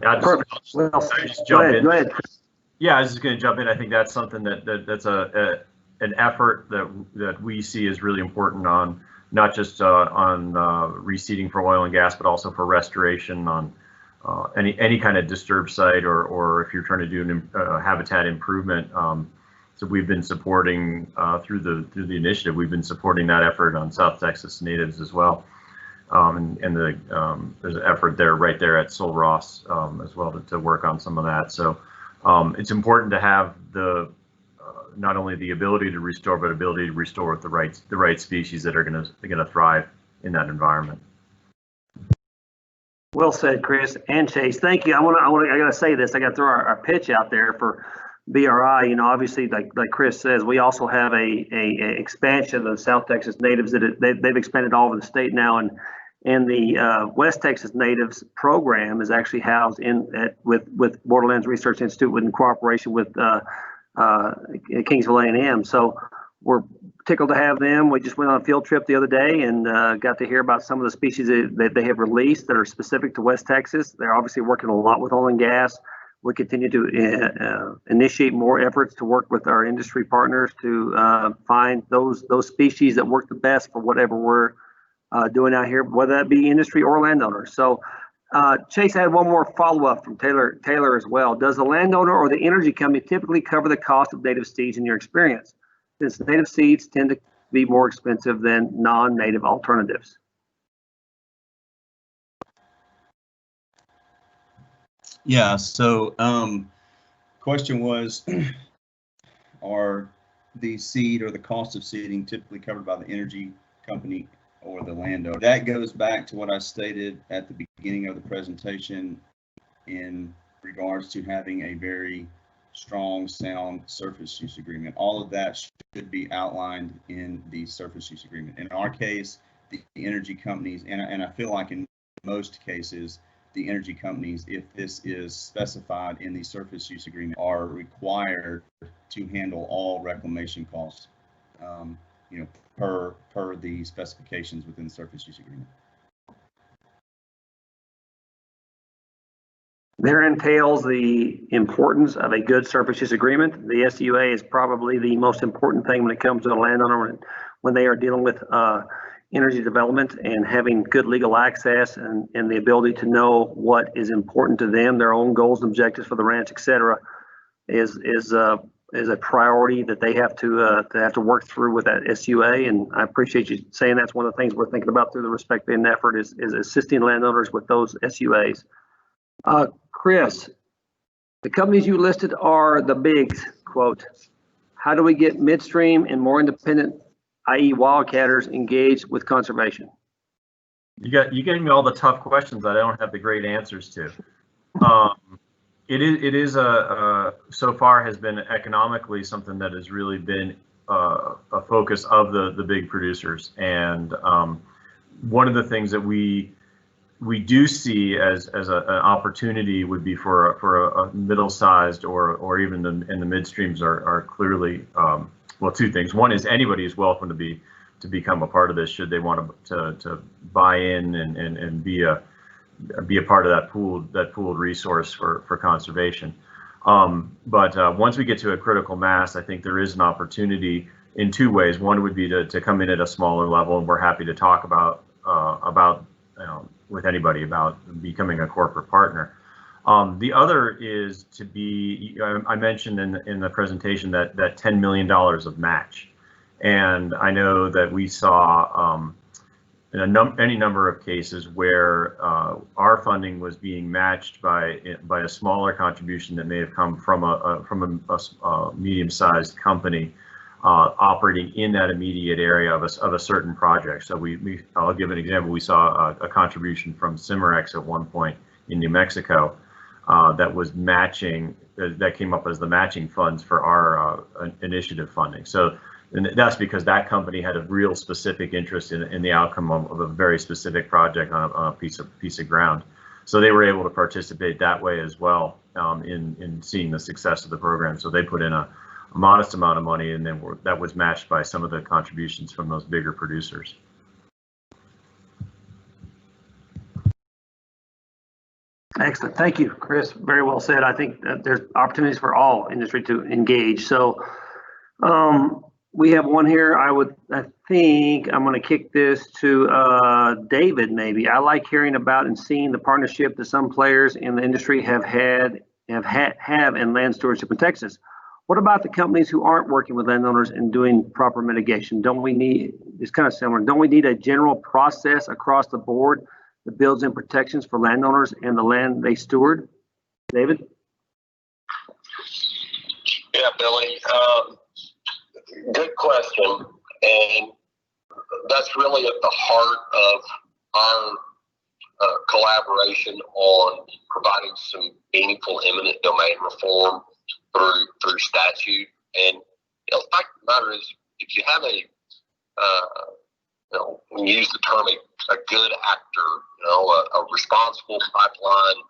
Yeah, Perfect. Well, go ahead. Yeah, I was just going to jump in. I think that's something that's an effort that we see is really important on not just on reseeding for oil and gas, but also for restoration on any kind of disturbed site, or if you're trying to do a habitat improvement. So we've been supporting through the initiative. We've been supporting that effort on South Texas natives as well, and there's an effort right there at Sul Ross as well to work on some of that. So it's important to have not only the ability to restore, but ability to restore with the right species that are going to thrive in that environment. Well said, Chris and Chase. Thank you. I got to say this. I got to throw our pitch out there for BRI, you know, obviously, like Chris says, we also have a expansion of the South Texas natives that they've expanded all over the state now, and the West Texas Natives program is actually housed with Borderlands Research Institute in cooperation with Kingsville A&M. So we're tickled to have them. We just went on a field trip the other day and got to hear about some of the species that they have released that are specific to West Texas. They're obviously working a lot with oil and gas. We continue to initiate more efforts to work with our industry partners to find those species that work the best for whatever we're doing out here, whether that be industry or landowners. So Chase, I had one more follow-up from Taylor as well. Does the landowner or the energy company typically cover the cost of native seeds in your experience, since native seeds tend to be more expensive than non-native alternatives? Yeah, so question was, are the seed or the cost of seeding typically covered by the energy company or the landowner? That goes back to what I stated at the beginning of the presentation in regards to having a very strong, sound surface use agreement. All of that should be outlined in the surface use agreement. In our case, the energy companies, and I feel like in most cases, the energy companies, if this is specified in the surface use agreement, are required to handle all reclamation costs, you know, per the specifications within the surface use agreement. There entails the importance of a good surface use agreement. The SUA is probably the most important thing when it comes to the landowner when they are dealing with energy development, and having good legal access and the ability to know what is important to them, their own goals and objectives for the ranch, et cetera, is a priority that they have to work through with that SUA. And I appreciate you saying that's one of the things we're thinking about through the Respect Bend effort is assisting landowners with those SUAs. Chris, the companies you listed are the bigs, quote. How do we get midstream and more independent, i.e. wildcatters, engaged with conservation? You gave me all the tough questions that I don't have the great answers to. It is so far has been economically something that has really been a focus of the big producers. And one of the things that we do see as an opportunity would be for a middle-sized or even in the midstreams are clearly, well, two things. One is anybody is welcome to become a part of this should they want to buy in and be a part of that pooled resource for conservation. But once we get to a critical mass, I think there is an opportunity in two ways. One would be to come in at a smaller level, and we're happy to talk about with anybody about becoming a corporate partner. The other is to be, I mentioned in the presentation that $10 million of match. And I know that we saw in any number of cases where our funding was being matched by a smaller contribution that may have come from a medium-sized company operating in that immediate area of a certain project. So I'll give an example. We saw a contribution from Cimarex at one point in New Mexico that was matching, that came up as the matching funds for our initiative funding. So and that's because that company had a real specific interest in the outcome of a very specific project on a piece of ground. So they were able to participate that way as well in seeing the success of the program. So they put in a modest amount of money, and then that was matched by some of the contributions from those bigger producers. Excellent. Thank you, Chris. Very well said. I think that there's opportunities for all industry to engage. So we have one here. I think I'm going to kick this to David, maybe. I like hearing about and seeing the partnership that some players in the industry have in land stewardship in Texas. What about the companies who aren't working with landowners and doing proper mitigation? Don't we need, it's kind of similar, don't we need a general process across the board that builds in protections for landowners and the land they steward? David? Yeah, Billy, good question. And that's really at the heart of our collaboration on providing some meaningful eminent domain reform through statute. And the fact of the matter is, if you have when you use the term a good actor, a responsible pipeline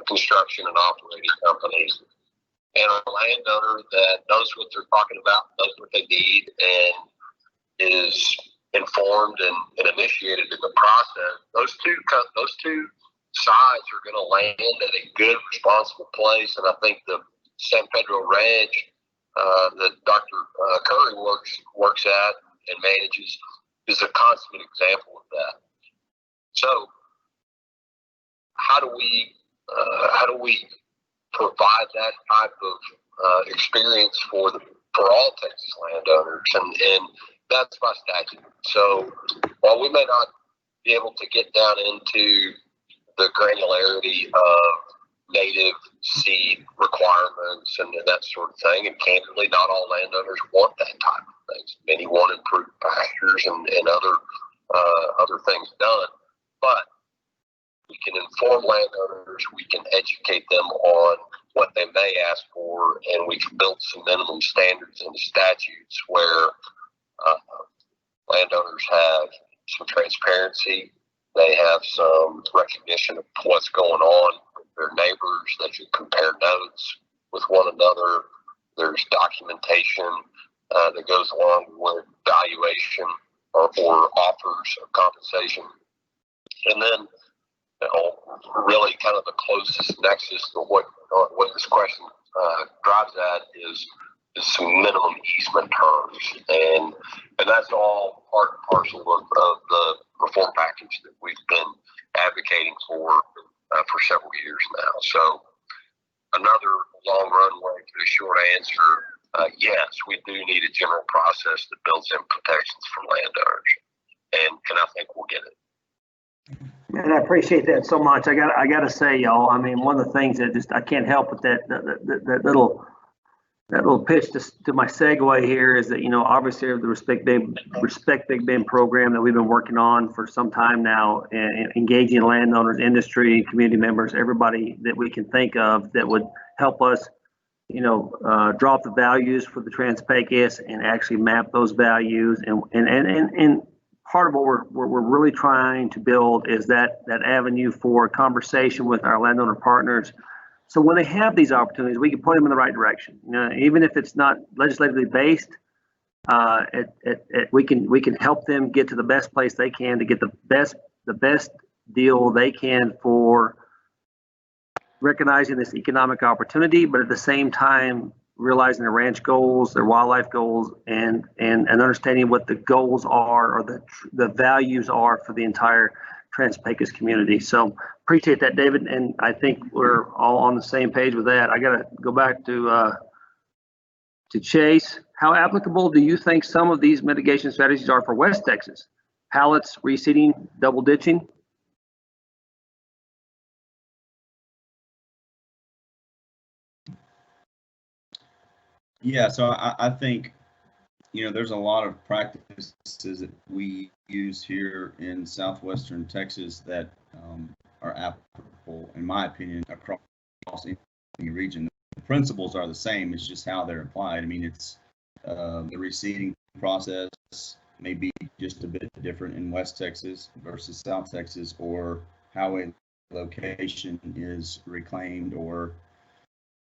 construction and operating company, and a landowner that knows what they're talking about, knows what they need, and is informed and initiated in the process, those two sides are going to land at a good, responsible place. And I think the San Pedro Ranch that Dr. Currie works at and manages is a consummate example of that. So, how do we provide that type of experience for all Texas landowners? And that's by statute. So, while we may not be able to get down into the granularity of native seed requirements and that sort of thing, and candidly, not all landowners want that type of things. Many want improved pastures and other things done. But we can inform landowners, we can educate them on what they may ask for, and we can build some minimum standards in the statutes where landowners have some transparency. They have some recognition of what's going on with their neighbors. They can compare notes with one another. There's documentation that goes along with valuation or offers of compensation. And then, really kind of the closest nexus to what this question drives at is some minimum easement terms. And that's all part and parcel of the reform package that we've been advocating for several years now. So another long runway to a short answer, yes, we do need a general process that builds in protections for landowners. And I think we'll get it. And I appreciate that so much. I got to say, y'all, I mean, one of the things that I can't help with that little pitch to my segue here is that, obviously the Respect Big Bend program that we've been working on for some time now, and engaging landowners, industry, community members, everybody that we can think of that would help us, drop the values for the Trans-Pecos and actually map those values. And part of what we're really trying to build is that avenue for conversation with our landowner partners. So when they have these opportunities, we can point them in the right direction. Even if it's not legislatively based, we can help them get to the best place they can to get the best deal they can for recognizing this economic opportunity, but at the same time realizing their ranch goals, their wildlife goals, and understanding what the goals are or the values are for the entire Trans-Pecos community. So appreciate that, David, and I think we're all on the same page with that. I got to go back to Chase. How applicable do you think some of these mitigation strategies are for West Texas? Pallets, reseeding, double ditching? Yeah, so I think, there's a lot of practices that we use here in southwestern Texas that are applicable, in my opinion, across any region. The principles are the same, it's just how they're applied. I mean, it's the reseeding process may be just a bit different in West Texas versus South Texas, or how a location is reclaimed, or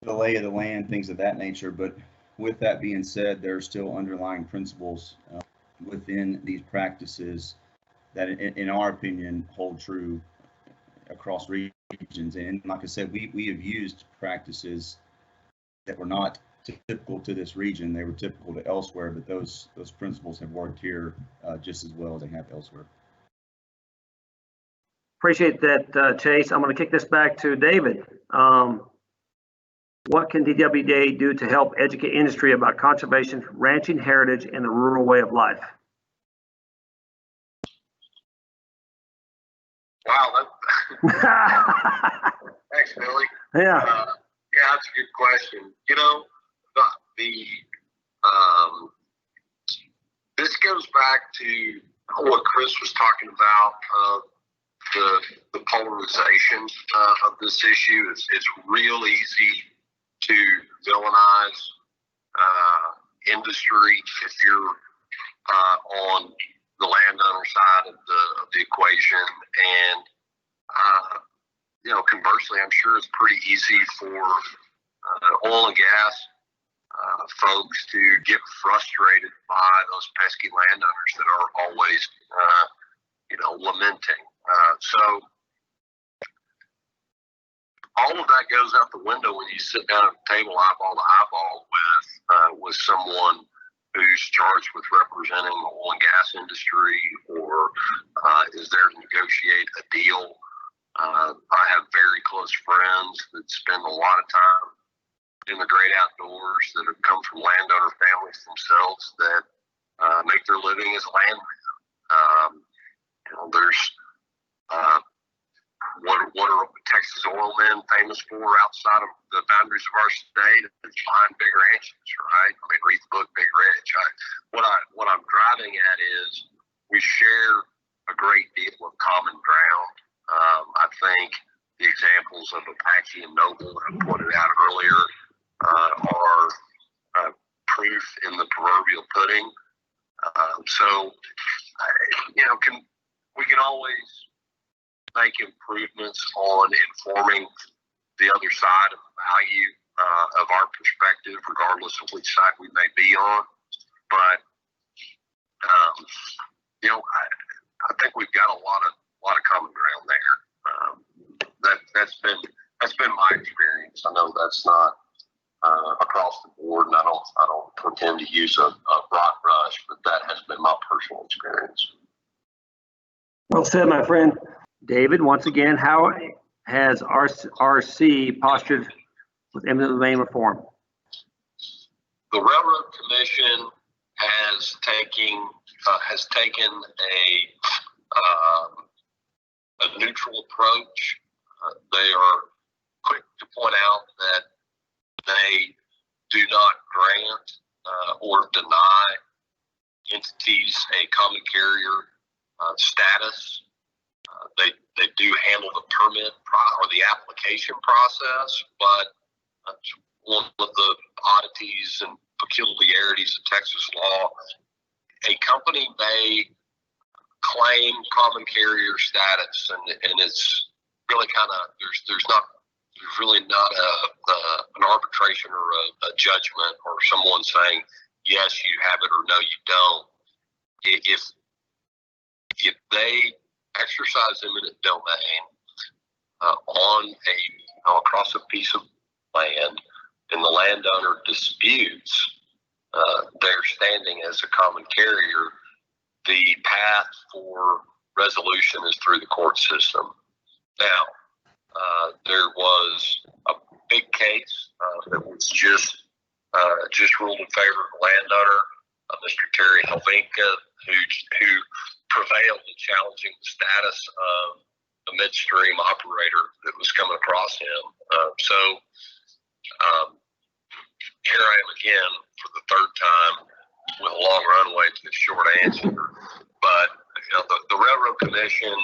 the lay of the land, things of that nature. But with that being said, there are still underlying principles within these practices that, in our opinion, hold true across regions. And like I said, we have used practices that were not typical to this region. They were typical to elsewhere, but those principles have worked here just as well as they have elsewhere. Appreciate that, Chase. I'm going to kick this back to David. What can DWDA do to help educate industry about conservation, ranching heritage, and the rural way of life? Wow, thanks, Billy. Yeah. Yeah, that's a good question. This goes back to what Chris was talking about, the polarization of this issue. It's real easy to villainize industry if you're on the landowner side of the equation. And conversely, I'm sure it's pretty easy for oil and gas folks to get frustrated by those pesky landowners that are always, lamenting. So all of that goes out the window when you sit down at the table eyeball to eyeball with someone who's charged with representing the oil and gas industry or is there to negotiate a deal. I have very close friends that spend a lot of time in the great outdoors that have come from landowner families themselves that make their living as landmen. There's what are Texas oil men famous for outside of the boundaries of our state? It's buying big ranches, right? I mean, read the book Big Ranch. What I'm driving at is we share a great deal of common ground. I think the examples of Apache and Noble that I pointed out earlier are proof in the proverbial pudding. We can always make improvements on informing the other side of the value of our perspective, regardless of which side we may be on. But I think we've got a lot of common ground there. That's been my experience. I know that's not across the board, and I don't pretend to use a broad brush, but that has been my personal experience. Well said, my friend. David, once again, how has RC postured with eminent domain reform? The Railroad Commission has taken a neutral approach. They are quick to point out that they do not grant or deny entities a common carrier status. They do handle the permit or the application process, but one of the oddities and peculiarities of Texas law, a company may claim common carrier status, and it's really kind of there's really not an arbitration or a judgment or someone saying yes you have it or no you don't. If they exercise eminent domain across a piece of land, and the landowner disputes their standing as a common carrier, the path for resolution is through the court system. Now, there was a big case that was just ruled in favor of the landowner, Mr. Terry Helvinka, who prevailed in challenging the status of a midstream operator that was coming across him. Here I am again for the third time with a long runway to the short answer. But the Railroad Commission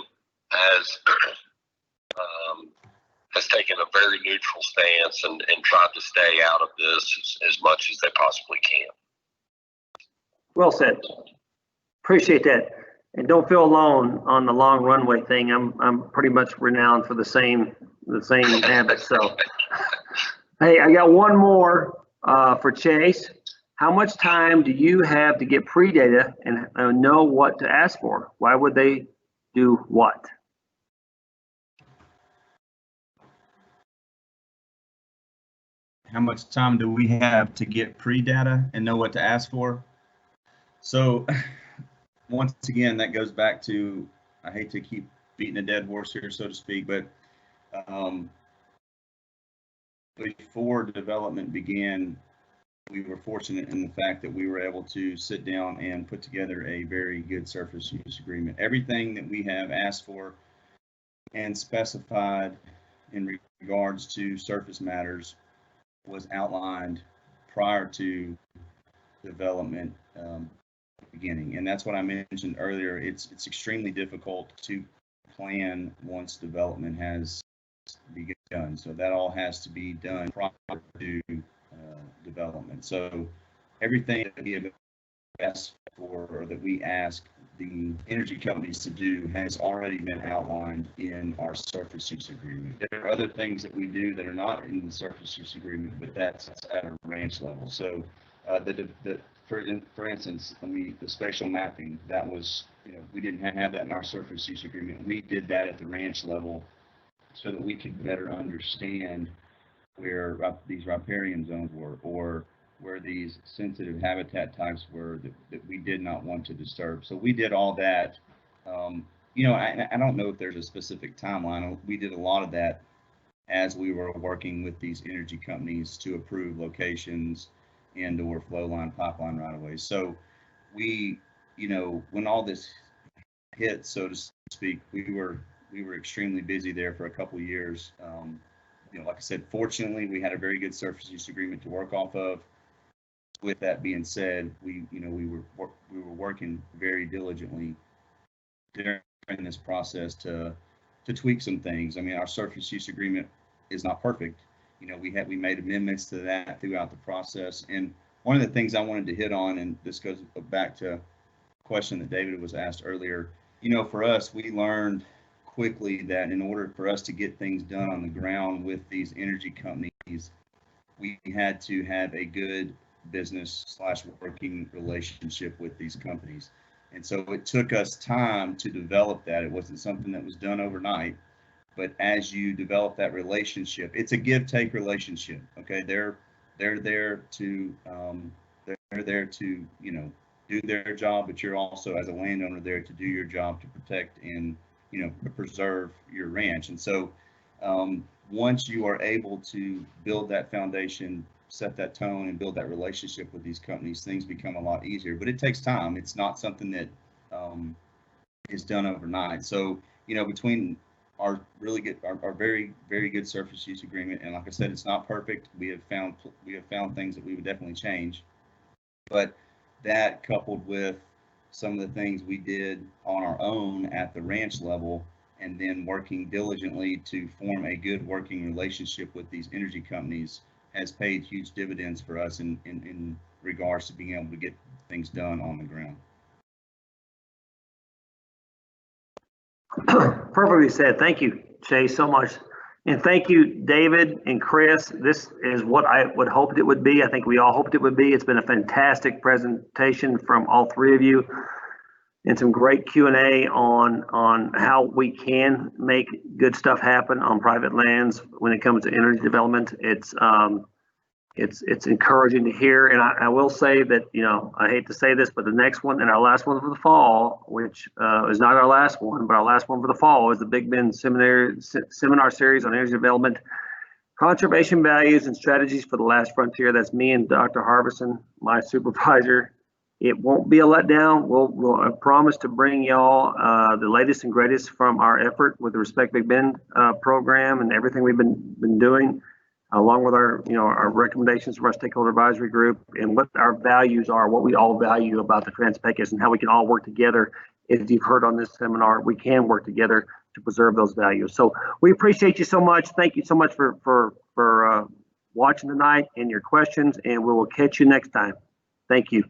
has taken a very neutral stance and tried to stay out of this as much as they possibly can. Well said. Appreciate that. And don't feel alone on the long runway thing. I'm pretty much renowned for the same habit. So, hey, I got one more for Chase. How much time do you have to get pre-data and know what to ask for? Why would they do what? How much time do we have to get pre-data and know what to ask for? So once again, that goes back to, I hate to keep beating a dead horse here, so to speak, but before development began, we were fortunate in the fact that we were able to sit down and put together a very good surface use agreement. Everything that we have asked for and specified in regards to surface matters was outlined prior to development beginning. And that's what I mentioned earlier. It's extremely difficult to plan once development has begun. done. So that all has to be done prior to development. So everything that we have asked for, or that we ask the energy companies to do, has already been outlined in our surface use agreement. There are other things that we do that are not in the surface use agreement, but that's at a ranch level. So for instance, the spatial mapping, that was, we didn't have that in our surface use agreement. We did that at the ranch level so that we could better understand where these riparian zones were, or where these sensitive habitat types were that we did not want to disturb. So we did all that. I don't know if there's a specific timeline. We did a lot of that as we were working with these energy companies to approve locations and or flow line, pipeline right away. So we, when all this hit, so to speak, we were extremely busy there for a couple of years. Like I said, fortunately, we had a very good surface use agreement to work off of. With that being said, we were working very diligently during this process to tweak some things. I mean, our surface use agreement is not perfect. We made amendments to that throughout the process. And one of the things I wanted to hit on, and this goes back to a question that David was asked earlier, for us, we learned quickly that in order for us to get things done on the ground with these energy companies, we had to have a good business/working relationship with these companies. And so it took us time to develop that. It wasn't something that was done overnight, but as you develop that relationship, it's a give-take relationship. Okay, they're there to do their job, but you're also, as a landowner, there to do your job to protect and preserve your ranch. And so once you are able to build that foundation, set that tone, and build that relationship with these companies, things become a lot easier. But it takes time. It's not something that is done overnight. So between our really good, our very, very good surface use agreement, and like I said, it's not perfect. We have found things that we would definitely change, but that coupled with some of the things we did on our own at the ranch level, and then working diligently to form a good working relationship with these energy companies, has paid huge dividends for us in regards to being able to get things done on the ground. Perfectly said. Thank you, Chase, so much. And thank you, David and Chris. This is what I would hoped it would be. I think we all hoped it would be. It's been a fantastic presentation from all three of you, and some great Q&A on how we can make good stuff happen on private lands when it comes to energy development. It's encouraging to hear, and I will say that, I hate to say this, but the next one and our last one for the fall, which is not our last one, but our last one for the fall, is the Big Bend seminar series on energy development, conservation values and strategies for the last frontier. That's me and Dr. Harbison, my supervisor. It won't be a letdown. We'll promise to bring y'all the latest and greatest from our effort with the Respect Big Bend program and everything we've been doing, along with our recommendations from our stakeholder advisory group, and what our values are, what we all value about the Trans-Pecos, and how we can all work together. As you've heard on this seminar, we can work together to preserve those values. So we appreciate you so much. Thank you so much for watching tonight and your questions, and we will catch you next time. Thank you.